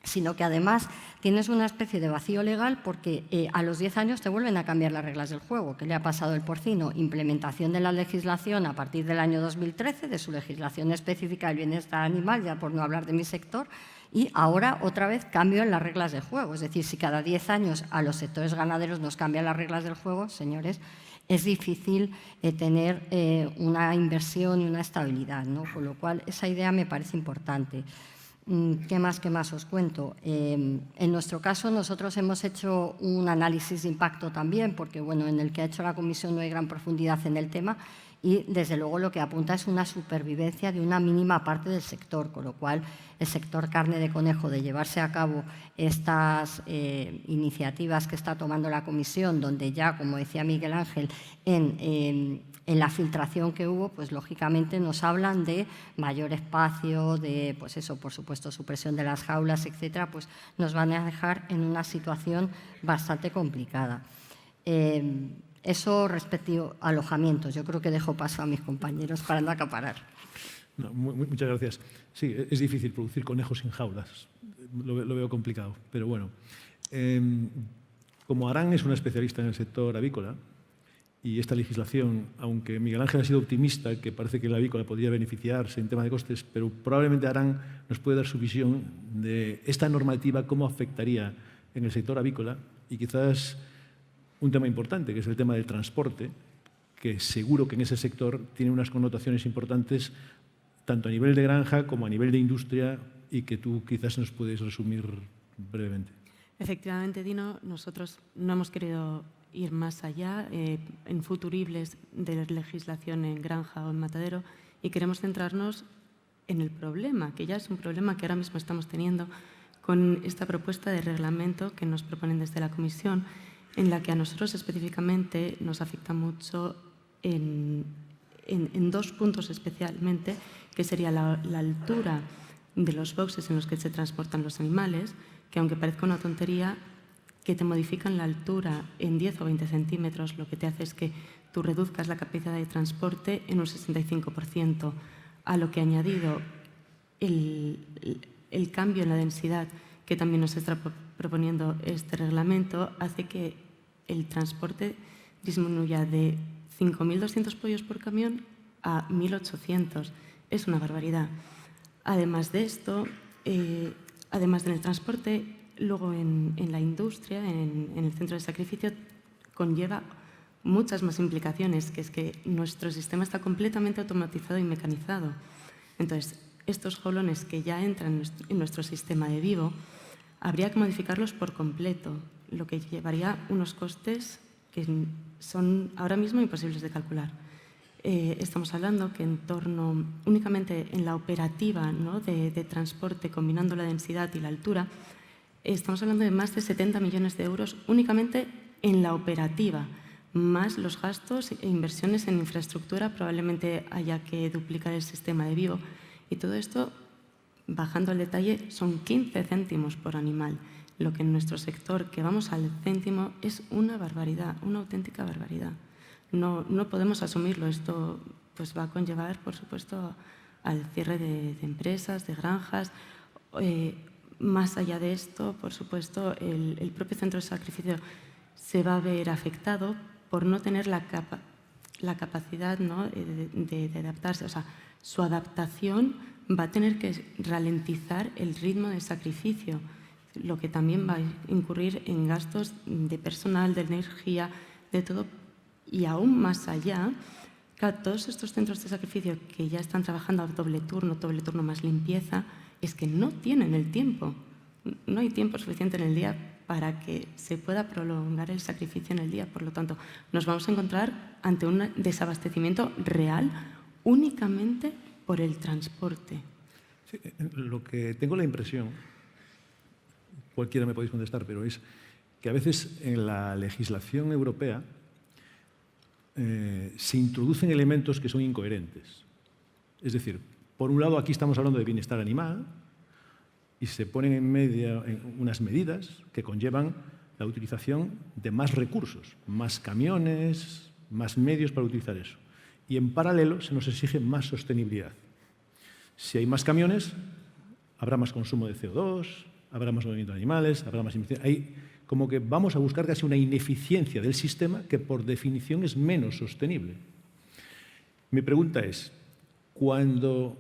sino que además tienes una especie de vacío legal porque a los 10 años te vuelven a cambiar las reglas del juego. ¿Qué le ha pasado al porcino? Implementación de la legislación a partir del año 2013, de su legislación específica del bienestar animal, ya por no hablar de mi sector, y ahora otra vez cambio en las reglas del juego. Es decir, si cada 10 años a los sectores ganaderos nos cambian las reglas del juego, señores, es difícil tener una inversión y una estabilidad, ¿no? Con lo cual, esa idea me parece importante. ¿Qué más os cuento? En nuestro caso, nosotros hemos hecho un análisis de impacto también, porque bueno, en el que ha hecho la Comisión no hay gran profundidad en el tema, y, desde luego, lo que apunta es una supervivencia de una mínima parte del sector, con lo cual el sector carne de conejo, de llevarse a cabo estas iniciativas que está tomando la Comisión, donde ya, como decía Miguel Ángel, en la filtración que hubo, pues lógicamente nos hablan de mayor espacio, de, pues eso, por supuesto, supresión de las jaulas, etcétera, pues nos van a dejar en una situación bastante complicada. Eso respecto a alojamientos. Yo creo que dejo paso a mis compañeros para no acaparar.
No, muchas gracias. Sí, es difícil producir conejos sin jaulas. Lo veo complicado, pero bueno. Como Arán es una especialista en el sector avícola, y esta legislación, aunque Miguel Ángel ha sido optimista, que parece que la avícola podría beneficiarse en tema de costes, pero probablemente Arán nos puede dar su visión de esta normativa, cómo afectaría en el sector avícola, y quizás un tema importante, que es el tema del transporte, que seguro que en ese sector tiene unas connotaciones importantes tanto a nivel de granja como a nivel de industria, y que tú quizás nos puedes resumir brevemente.
Efectivamente, Dino, nosotros no hemos querido ir más allá en futuribles de la legislación en granja o en matadero, y queremos centrarnos en el problema, que ya es un problema que ahora mismo estamos teniendo con esta propuesta de reglamento que nos proponen desde la Comisión, en la que a nosotros específicamente nos afecta mucho en dos puntos especialmente, que sería la altura de los boxes en los que se transportan los animales, que aunque parezca una tontería, que te modifican la altura en 10 o 20 centímetros, lo que te hace es que tú reduzcas la capacidad de transporte en un 65%, a lo que ha añadido el cambio en la densidad que también nos está proponiendo este reglamento, hace que el transporte disminuya de 5.200 pollos por camión a 1.800. Es una barbaridad. Además de esto, además del transporte, luego en la industria, en el centro de sacrificio, conlleva muchas más implicaciones, que es que nuestro sistema está completamente automatizado y mecanizado. Entonces, estos jaulones que ya entran en nuestro sistema de vivo, habría que modificarlos por completo, lo que llevaría unos costes que son ahora mismo imposibles de calcular. Estamos hablando que únicamente en la operativa, ¿no?, de transporte, combinando la densidad y la altura, estamos hablando de más de 70 millones de euros únicamente en la operativa, más los gastos e inversiones en infraestructura. Probablemente haya que duplicar el sistema de vivo, y todo esto, bajando al detalle, son 15 céntimos por animal, lo que en nuestro sector, que vamos al céntimo, es una barbaridad, una auténtica barbaridad. No podemos asumirlo. Esto pues va a conllevar, por supuesto, al cierre de empresas, de granjas. Más allá de esto, por supuesto, el propio centro de sacrificio se va a ver afectado por no tener la capacidad, ¿no?, de adaptarse. O sea, su adaptación va a tener que ralentizar el ritmo de sacrificio, lo que también va a incurrir en gastos de personal, de energía, de todo. Y aún más allá, claro, todos estos centros de sacrificio que ya están trabajando a doble turno más limpieza, es que no tienen el tiempo. No hay tiempo suficiente en el día para que se pueda prolongar el sacrificio en el día. Por lo tanto, nos vamos a encontrar ante un desabastecimiento real únicamente por el transporte.
Sí, lo que tengo la impresión, cualquiera me podéis contestar, pero es que a veces en la legislación europea se introducen elementos que son incoherentes. Es decir, por un lado, aquí estamos hablando de bienestar animal y se ponen en medio unas medidas que conllevan la utilización de más recursos, más camiones, más medios para utilizar eso. Y en paralelo se nos exige más sostenibilidad. Si hay más camiones, habrá más consumo de CO2, habrá más movimiento de animales, habrá más emisión. Hay como que vamos a buscar casi una ineficiencia del sistema que por definición es menos sostenible. Mi pregunta es, cuando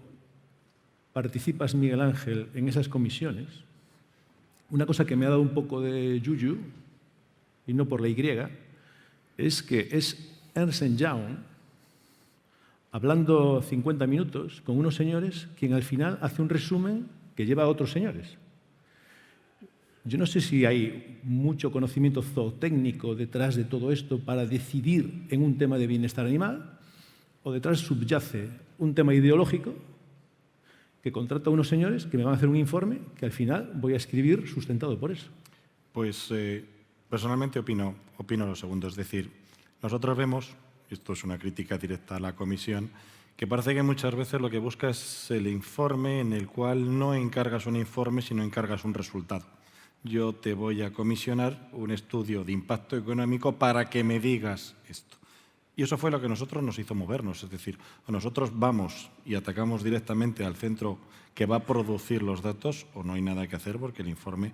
participas, Miguel Ángel, en esas comisiones, una cosa que me ha dado un poco de yuyu, y no por la Y, es que es Ernst & Young hablando 50 minutos con unos señores quien al final hace un resumen que lleva a otros señores. Yo no sé si hay mucho conocimiento zootécnico detrás de todo esto para decidir en un tema de bienestar animal, o detrás subyace un tema ideológico que contrata a unos señores que me van a hacer un informe que al final voy a escribir sustentado por eso.
Pues personalmente opino lo segundo. Es decir, nosotros vemos, esto es una crítica directa a la comisión, que parece que muchas veces lo que busca es el informe en el cual no encargas un informe, sino encargas un resultado. Yo te voy a comisionar un estudio de impacto económico para que me digas esto. Y eso fue lo que a nosotros nos hizo movernos. Es decir, o nosotros vamos y atacamos directamente al centro que va a producir los datos, o no hay nada que hacer porque el informe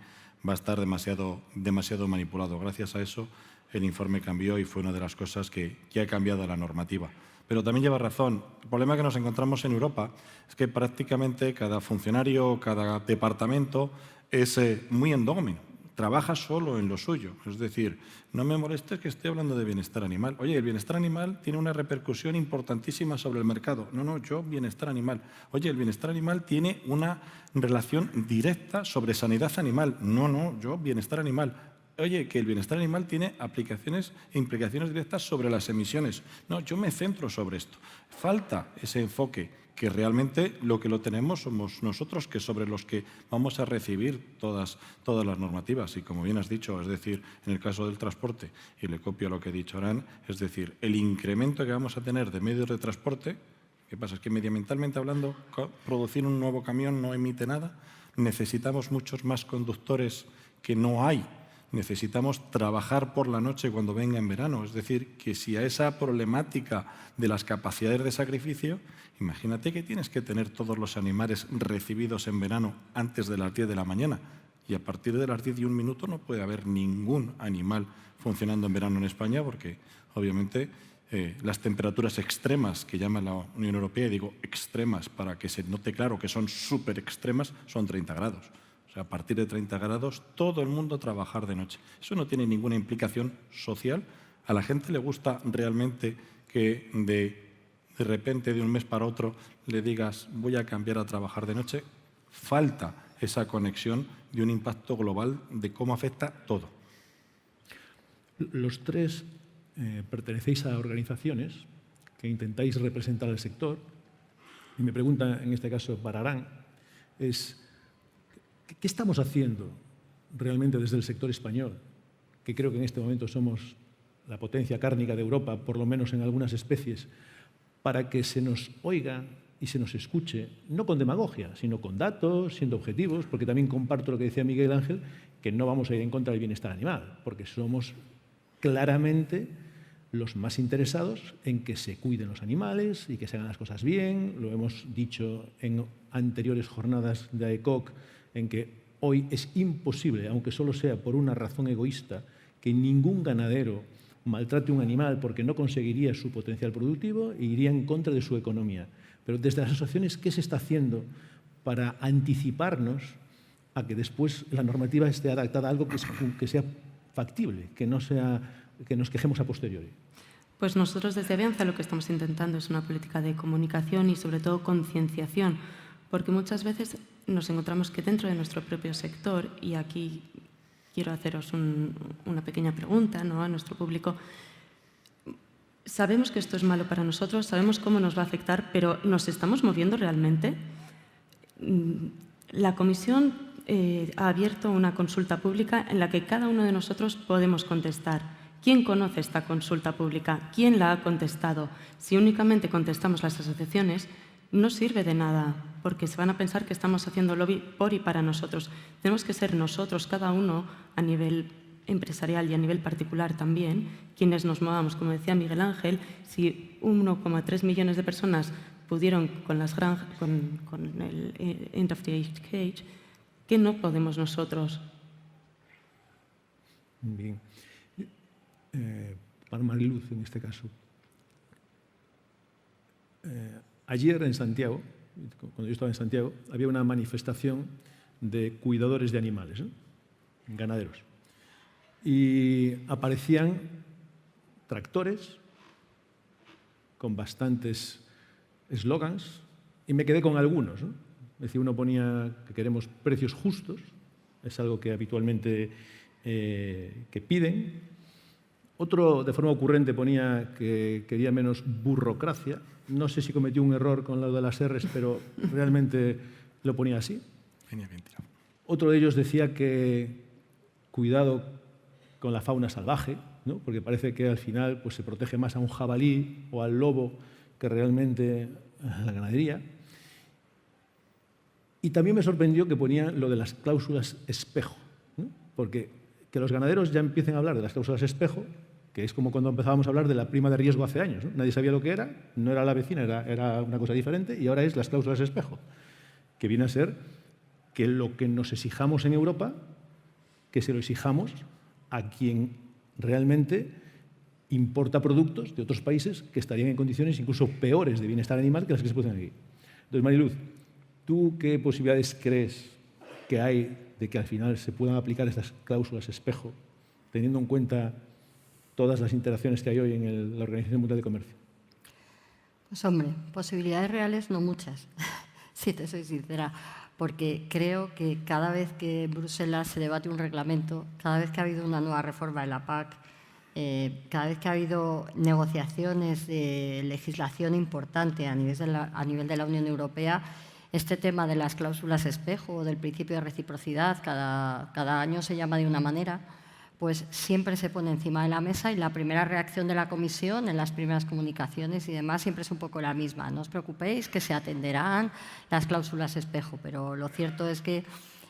va a estar demasiado manipulado. Gracias a eso, el informe cambió y fue una de las cosas que ha cambiado la normativa. Pero también lleva razón. El problema que nos encontramos en Europa es que prácticamente cada funcionario, cada departamento es muy endógeno. Trabaja solo en lo suyo. Es decir, no me molestes que esté hablando de bienestar animal. Oye, el bienestar animal tiene una repercusión importantísima sobre el mercado. No, yo bienestar animal. Oye, el bienestar animal tiene una relación directa sobre sanidad animal. No, yo bienestar animal. Oye, que el bienestar animal tiene aplicaciones e implicaciones directas sobre las emisiones. No, yo me centro sobre esto. Falta ese enfoque, que realmente lo que lo tenemos somos nosotros, que sobre los que vamos a recibir todas las normativas. Y como bien has dicho, es decir, en el caso del transporte, y le copio lo que ha dicho Arán, es decir, el incremento que vamos a tener de medios de transporte, ¿qué pasa? Es que medioambientalmente hablando, producir un nuevo camión no emite nada. Necesitamos muchos más conductores que no hay. Necesitamos trabajar por la noche cuando venga en verano. Es decir, que si a esa problemática de las capacidades de sacrificio, imagínate que tienes que tener todos los animales recibidos en verano antes de las 10 de la mañana. Y a partir de las 10 y un minuto no puede haber ningún animal funcionando en verano en España porque, obviamente, las temperaturas extremas que llama la Unión Europea, y digo extremas para que se note claro que son súper extremas, son 30 grados. A partir de 30 grados, todo el mundo trabajar de noche. Eso no tiene ninguna implicación social. A la gente le gusta realmente que de repente, de un mes para otro, le digas voy a cambiar a trabajar de noche. Falta esa conexión de un impacto global de cómo afecta todo.
Los tres pertenecéis a organizaciones que intentáis representar al sector. Y mi pregunta, en este caso para Arán, es ¿qué estamos haciendo realmente desde el sector español? Que creo que en este momento somos la potencia cárnica de Europa, por lo menos en algunas especies, para que se nos oiga y se nos escuche, no con demagogia, sino con datos, siendo objetivos, porque también comparto lo que decía Miguel Ángel, que no vamos a ir en contra del bienestar animal, porque somos claramente los más interesados en que se cuiden los animales y que se hagan las cosas bien. Lo hemos dicho en anteriores jornadas de AECOC, en que hoy es imposible, aunque solo sea por una razón egoísta, que ningún ganadero maltrate un animal porque no conseguiría su potencial productivo e iría en contra de su economía. Pero desde las asociaciones, ¿qué se está haciendo para anticiparnos a que después la normativa esté adaptada a algo que sea factible, que no sea que nos quejemos a posteriori?
Pues nosotros desde Avianza lo que estamos intentando es una política de comunicación y sobre todo concienciación, porque muchas veces nos encontramos que dentro de nuestro propio sector, y aquí quiero haceros una pequeña pregunta, ¿no?, a nuestro público, sabemos que esto es malo para nosotros, sabemos cómo nos va a afectar, pero ¿nos estamos moviendo realmente? La Comisión ha abierto una consulta pública en la que cada uno de nosotros podemos contestar. ¿Quién conoce esta consulta pública? ¿Quién la ha contestado? Si únicamente contestamos las asociaciones, no sirve de nada, porque se van a pensar que estamos haciendo lobby por y para nosotros. Tenemos que ser nosotros, cada uno, a nivel empresarial y a nivel particular también, quienes nos movamos. Como decía Miguel Ángel, si 1,3 millones de personas pudieron con el End of the Age Cage, ¿qué no podemos nosotros?
Bien. Para Mariluz, en este caso. Ayer en Santiago, cuando yo estaba en Santiago, había una manifestación de cuidadores de animales, ¿no?, ganaderos. Y aparecían tractores con bastantes eslogans y me quedé con algunos, ¿no? Es decir, uno ponía que queremos precios justos, es algo que habitualmente que piden. Otro, de forma ocurrente, ponía que quería menos burocracia. No sé si cometió un error con lo de las R's, pero realmente lo ponía así.
Venía bien tirado.
Otro de ellos decía que cuidado con la fauna salvaje, ¿no? Porque parece que al final pues, se protege más a un jabalí o al lobo que realmente a la ganadería. Y también me sorprendió que ponía lo de las cláusulas espejo, ¿no? Porque que los ganaderos ya empiecen a hablar de las cláusulas espejo, que es como cuando empezábamos a hablar de la prima de riesgo hace años, ¿no? Nadie sabía lo que era, no era la vecina, era una cosa diferente, y ahora es las cláusulas espejo, que viene a ser que lo que nos exijamos en Europa, que se lo exijamos a quien realmente importa productos de otros países que estarían en condiciones incluso peores de bienestar animal que las que se producen aquí. Entonces, Mariluz, ¿tú qué posibilidades crees que hay de que al final se puedan aplicar estas cláusulas espejo, teniendo en cuenta todas las interacciones que hay hoy en la Organización Mundial de Comercio?
Pues hombre, posibilidades reales no muchas, si te soy sincera, porque creo que cada vez que en Bruselas se debate un reglamento, cada vez que ha habido una nueva reforma de la PAC, cada vez que ha habido negociaciones de legislación importante a nivel de la Unión Europea, este tema de las cláusulas espejo o del principio de reciprocidad, cada año se llama de una manera, pues siempre se pone encima de la mesa y la primera reacción de la Comisión en las primeras comunicaciones y demás siempre es un poco la misma. No os preocupéis, que se atenderán las cláusulas espejo, pero lo cierto es que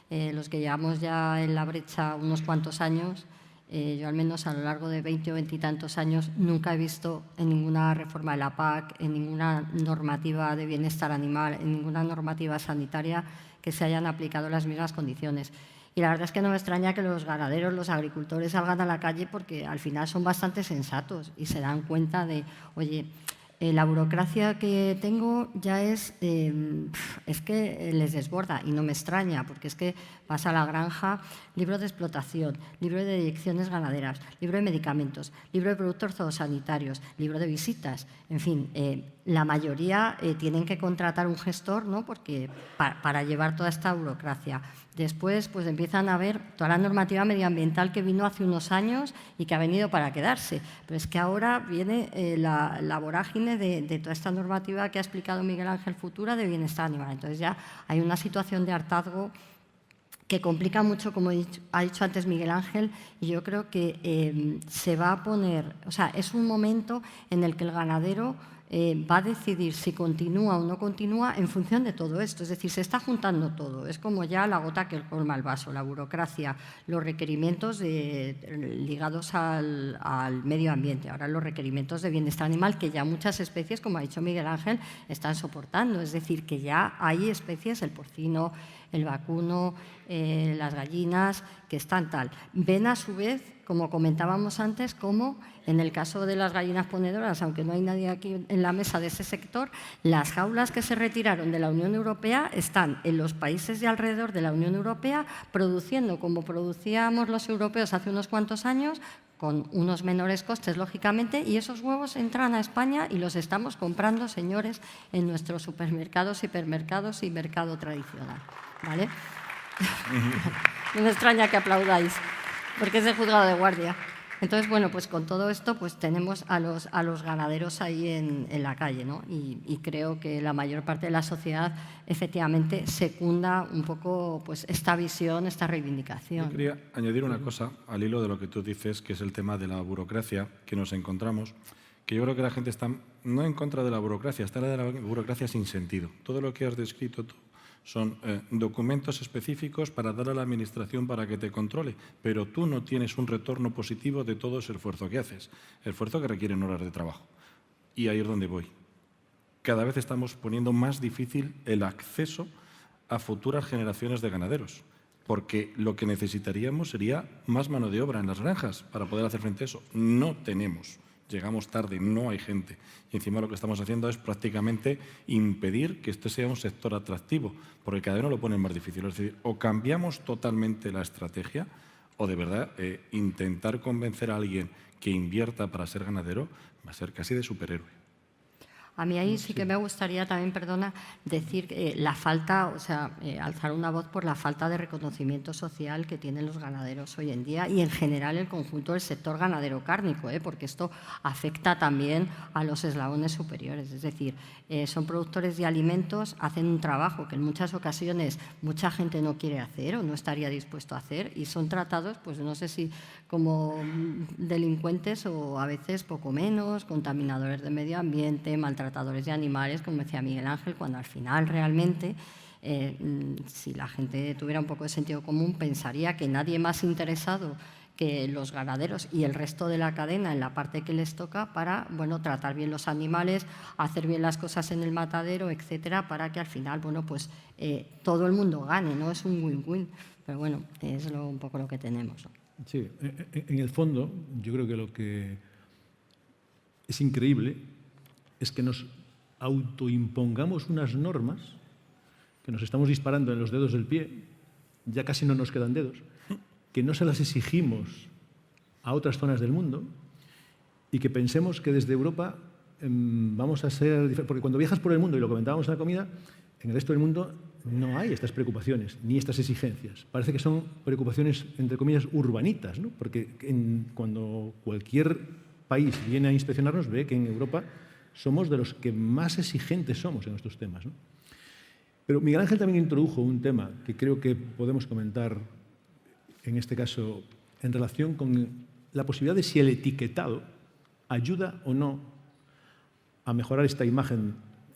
los que llevamos ya en la brecha unos cuantos años, yo al menos a lo largo de 20 o 20 y tantos años nunca he visto en ninguna reforma de la PAC, en ninguna normativa de bienestar animal, en ninguna normativa sanitaria que se hayan aplicado las mismas condiciones. Y la verdad es que no me extraña que los ganaderos, los agricultores salgan a la calle porque al final son bastante sensatos y se dan cuenta de, oye, la burocracia que tengo ya es que les desborda y no me extraña porque es que vas a la granja, libro de explotación, libro de direcciones ganaderas, libro de medicamentos, libro de productos zoosanitarios, libro de visitas, en fin, la mayoría tienen que contratar un gestor, ¿no? Porque para llevar toda esta burocracia. Después pues empiezan a ver toda la normativa medioambiental que vino hace unos años y que ha venido para quedarse. Pero es que ahora viene la vorágine de toda esta normativa que ha explicado Miguel Ángel Futura de bienestar animal. Entonces ya hay una situación de hartazgo que complica mucho, como ha dicho antes Miguel Ángel, y yo creo que se va a poner, o sea, es un momento en el que el ganadero va a decidir si continúa o no continúa en función de todo esto. Es decir, se está juntando todo. Es como ya la gota que colma el vaso, la burocracia, los requerimientos ligados al medio ambiente, ahora los requerimientos de bienestar animal que ya muchas especies, como ha dicho Miguel Ángel, están soportando. Es decir, que ya hay especies, el porcino, el vacuno, las gallinas, que están tal. Ven a su vez, como comentábamos antes, como en el caso de las gallinas ponedoras, aunque no hay nadie aquí en la mesa de ese sector, las jaulas que se retiraron de la Unión Europea están en los países de alrededor de la Unión Europea produciendo como producíamos los europeos hace unos cuantos años, con unos menores costes, lógicamente, y esos huevos entran a España y los estamos comprando, señores, en nuestros supermercados, hipermercados y mercado tradicional. ¿Vale? No me extraña que aplaudáis, porque es el juzgado de guardia. Entonces, bueno, pues con todo esto pues tenemos a los ganaderos ahí en la calle, ¿no? Y creo que la mayor parte de la sociedad efectivamente secunda un poco pues esta visión, esta reivindicación.
Yo quería añadir una cosa al hilo de lo que tú dices, que es el tema de la burocracia que nos encontramos, que yo creo que la gente está no en contra de la burocracia, está de la burocracia sin sentido. Todo lo que has descrito tú son documentos específicos para dar a la Administración para que te controle, pero tú no tienes un retorno positivo de todo ese esfuerzo que haces, el esfuerzo que requieren horas de trabajo. Y ahí es donde voy. Cada vez estamos poniendo más difícil el acceso a futuras generaciones de ganaderos, porque lo que necesitaríamos sería más mano de obra en las granjas para poder hacer frente a eso. No tenemos. Llegamos tarde, no hay gente. Y encima lo que estamos haciendo es prácticamente impedir que este sea un sector atractivo, porque cada vez nos lo ponen más difícil. Es decir, o cambiamos totalmente la estrategia o de verdad intentar convencer a alguien que invierta para ser ganadero va a ser casi de superhéroe.
A mí ahí sí que me gustaría también, perdona, decir la falta, alzar una voz por la falta de reconocimiento social que tienen los ganaderos hoy en día y en general el conjunto del sector ganadero cárnico, porque esto afecta también a los eslabones superiores. Es decir, son productores de alimentos, hacen un trabajo que en muchas ocasiones mucha gente no quiere hacer o no estaría dispuesto a hacer y son tratados, pues no sé si como delincuentes o a veces poco menos, contaminadores de medio ambiente, maltratadores de animales, como decía Miguel Ángel, cuando al final realmente, si la gente tuviera un poco de sentido común, pensaría que nadie más interesado que los ganaderos y el resto de la cadena en la parte que les toca para, bueno, tratar bien los animales, hacer bien las cosas en el matadero, etcétera, para que al final, bueno, pues todo el mundo gane, ¿no? Es un win-win. Pero bueno, es un poco lo que tenemos, ¿no?
Sí, en el fondo, yo creo que lo que es increíble es que nos autoimpongamos unas normas que nos estamos disparando en los dedos del pie, ya casi no nos quedan dedos, que no se las exigimos a otras zonas del mundo y que pensemos que desde Europa vamos a ser diferentes. Porque cuando viajas por el mundo, y lo comentábamos en la comida, en el resto del mundo no hay estas preocupaciones ni estas exigencias. Parece que son preocupaciones, entre comillas, urbanitas, ¿no? Porque cuando cualquier país viene a inspeccionarnos, ve que en Europa somos de los que más exigentes somos en estos temas, ¿no? Pero Miguel Ángel también introdujo un tema que creo que podemos comentar, en este caso, en relación con la posibilidad de si el etiquetado ayuda o no a mejorar esta imagen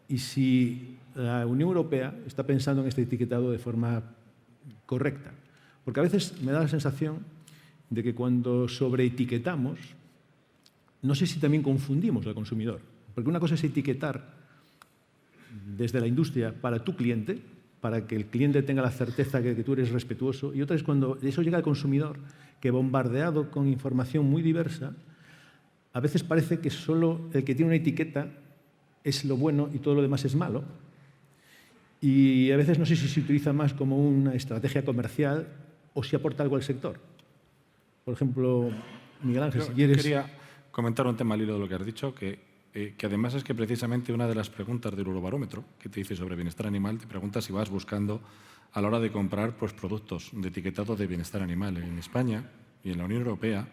y si la Unión Europea está pensando en este etiquetado de forma correcta. Porque a veces me da la sensación de que cuando sobreetiquetamos, no sé si también confundimos al consumidor. Porque una cosa es etiquetar desde la industria para tu cliente, para que el cliente tenga la certeza que tú eres respetuoso, y otra es cuando eso llega al consumidor, que bombardeado con información muy diversa, a veces parece que solo el que tiene una etiqueta es lo bueno y todo lo demás es malo. Y a veces no sé si se utiliza más como una estrategia comercial o si aporta algo al sector. Por ejemplo, Miguel Ángel, si quieres...
Quería comentar un tema al hilo de lo que has dicho, que además es que precisamente una de las preguntas del Eurobarómetro que te dice sobre bienestar animal, te pregunta si vas buscando a la hora de comprar pues, productos de etiquetado de bienestar animal. En España y en la Unión Europea,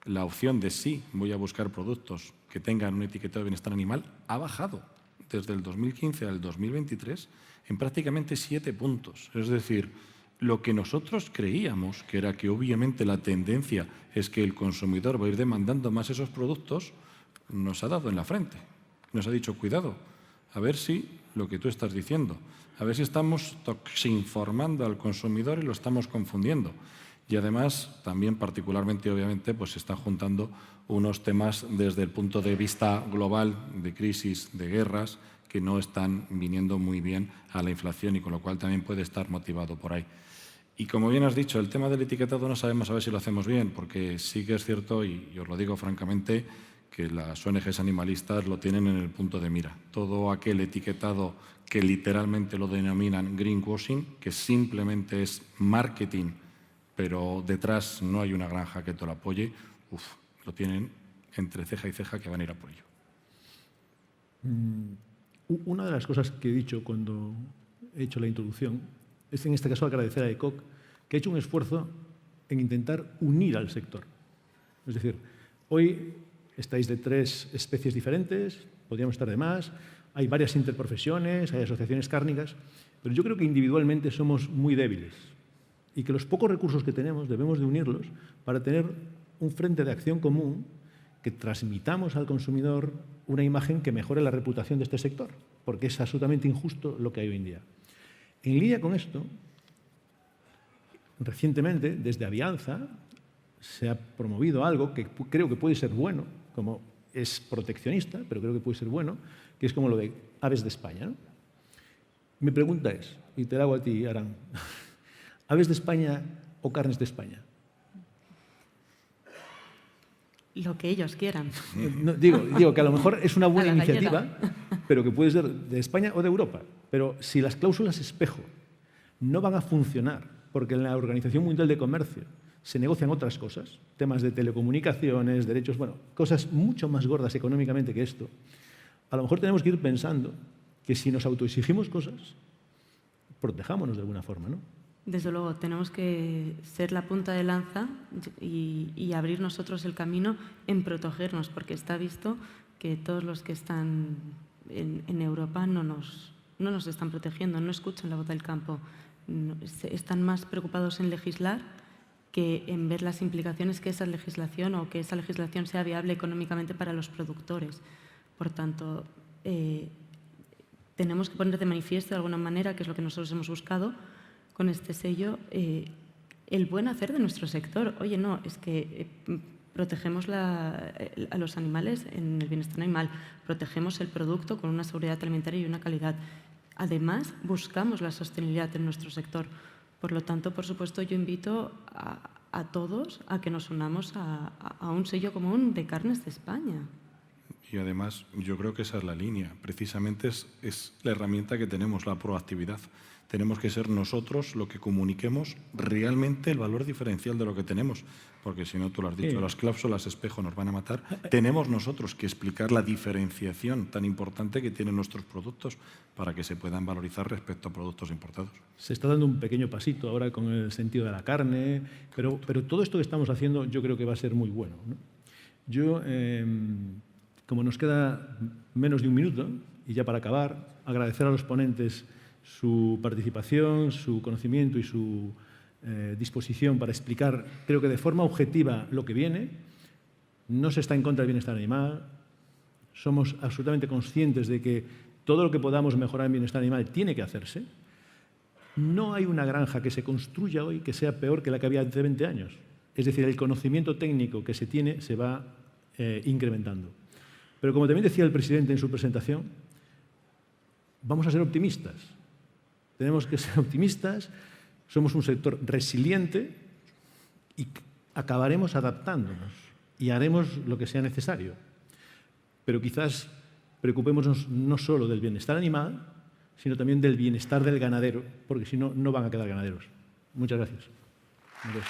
la opción de sí voy a buscar productos que tengan un etiquetado de bienestar animal ha bajado desde el 2015 al 2023 en prácticamente 7 puntos. Es decir, lo que nosotros creíamos, que era que obviamente la tendencia es que el consumidor va a ir demandando más esos productos, nos ha dado en la frente. Nos ha dicho, cuidado, a ver si lo que tú estás diciendo, a ver si estamos toxinformando al consumidor y lo estamos confundiendo. Y además, también particularmente, obviamente, pues se están juntando unos temas desde el punto de vista global de crisis, de guerras, que no están viniendo muy bien a la inflación y con lo cual también puede estar motivado por ahí. Y como bien has dicho, el tema del etiquetado no sabemos a ver si lo hacemos bien, porque sí que es cierto, y os lo digo francamente, que las ONGs animalistas lo tienen en el punto de mira. Todo aquel etiquetado que literalmente lo denominan greenwashing, que simplemente es marketing, pero detrás no hay una granja que te lo apoye, lo tienen entre ceja y ceja que van a ir a por ello.
Una de las cosas que he dicho cuando he hecho la introducción es, en este caso, agradecer a ECOC, que ha hecho un esfuerzo en intentar unir al sector. Es decir, hoy estáis de 3 especies diferentes, podríamos estar de más, hay varias interprofesiones, hay asociaciones cárnicas, pero yo creo que individualmente somos muy débiles y que los pocos recursos que tenemos debemos de unirlos para tener un frente de acción común que transmitamos al consumidor una imagen que mejore la reputación de este sector, porque es absolutamente injusto lo que hay hoy en día. En línea con esto, recientemente, desde Avianza, se ha promovido algo que creo que puede ser bueno, como es proteccionista, pero creo que puede ser bueno, que es como lo de Aves de España, ¿no? Mi pregunta es, y te la hago a ti, Aran, ¿aves de España o carnes de España?
Lo que ellos quieran.
No, digo que a lo mejor es una buena iniciativa, pero que puede ser de España o de Europa. Pero si las cláusulas espejo no van a funcionar, porque en la Organización Mundial de Comercio se negocian otras cosas, temas de telecomunicaciones, derechos, bueno, cosas mucho más gordas económicamente que esto, a lo mejor tenemos que ir pensando que si nos autoexigimos cosas, protejámonos de alguna forma, ¿no?
Desde luego, tenemos que ser la punta de lanza y abrir nosotros el camino en protegernos, porque está visto que todos los que están en Europa no nos están protegiendo, no escuchan la voz del campo, están más preocupados en legislar que en ver las implicaciones que esa legislación o que esa legislación sea viable económicamente para los productores. Por tanto, tenemos que poner de manifiesto de alguna manera, que es lo que nosotros hemos buscado con este sello, el buen hacer de nuestro sector. Oye, no, es que protegemos a los animales en el bienestar animal, protegemos el producto con una seguridad alimentaria y una calidad. Además, buscamos la sostenibilidad en nuestro sector. Por lo tanto, por supuesto, yo invito a todos a que nos unamos a un sello común de carnes de España.
Y además, yo creo que esa es la línea. Precisamente es la herramienta que tenemos, la proactividad. Tenemos que ser nosotros lo que comuniquemos realmente el valor diferencial de lo que tenemos. Porque si no, tú lo has dicho, las cláusulas espejo nos van a matar. Tenemos nosotros que explicar la diferenciación tan importante que tienen nuestros productos para que se puedan valorizar respecto a productos importados.
Se está dando un pequeño pasito ahora con el sentido de la carne, pero todo esto que estamos haciendo yo creo que va a ser muy bueno, ¿no? Yo, como nos queda menos de un minuto, y ya para acabar, agradecer a los ponentes su participación, su conocimiento y su disposición para explicar, creo que de forma objetiva, lo que viene. No se está en contra del bienestar animal. Somos absolutamente conscientes de que todo lo que podamos mejorar el bienestar animal tiene que hacerse. No hay una granja que se construya hoy que sea peor que la que había hace 20 años. Es decir, el conocimiento técnico que se tiene se va incrementando. Pero como también decía el presidente en su presentación, vamos a ser optimistas. Tenemos que ser optimistas, somos un sector resiliente y acabaremos adaptándonos y haremos lo que sea necesario. Pero quizás preocupémonos no solo del bienestar animal, sino también del bienestar del ganadero, porque si no, no van a quedar ganaderos. Muchas gracias. Gracias.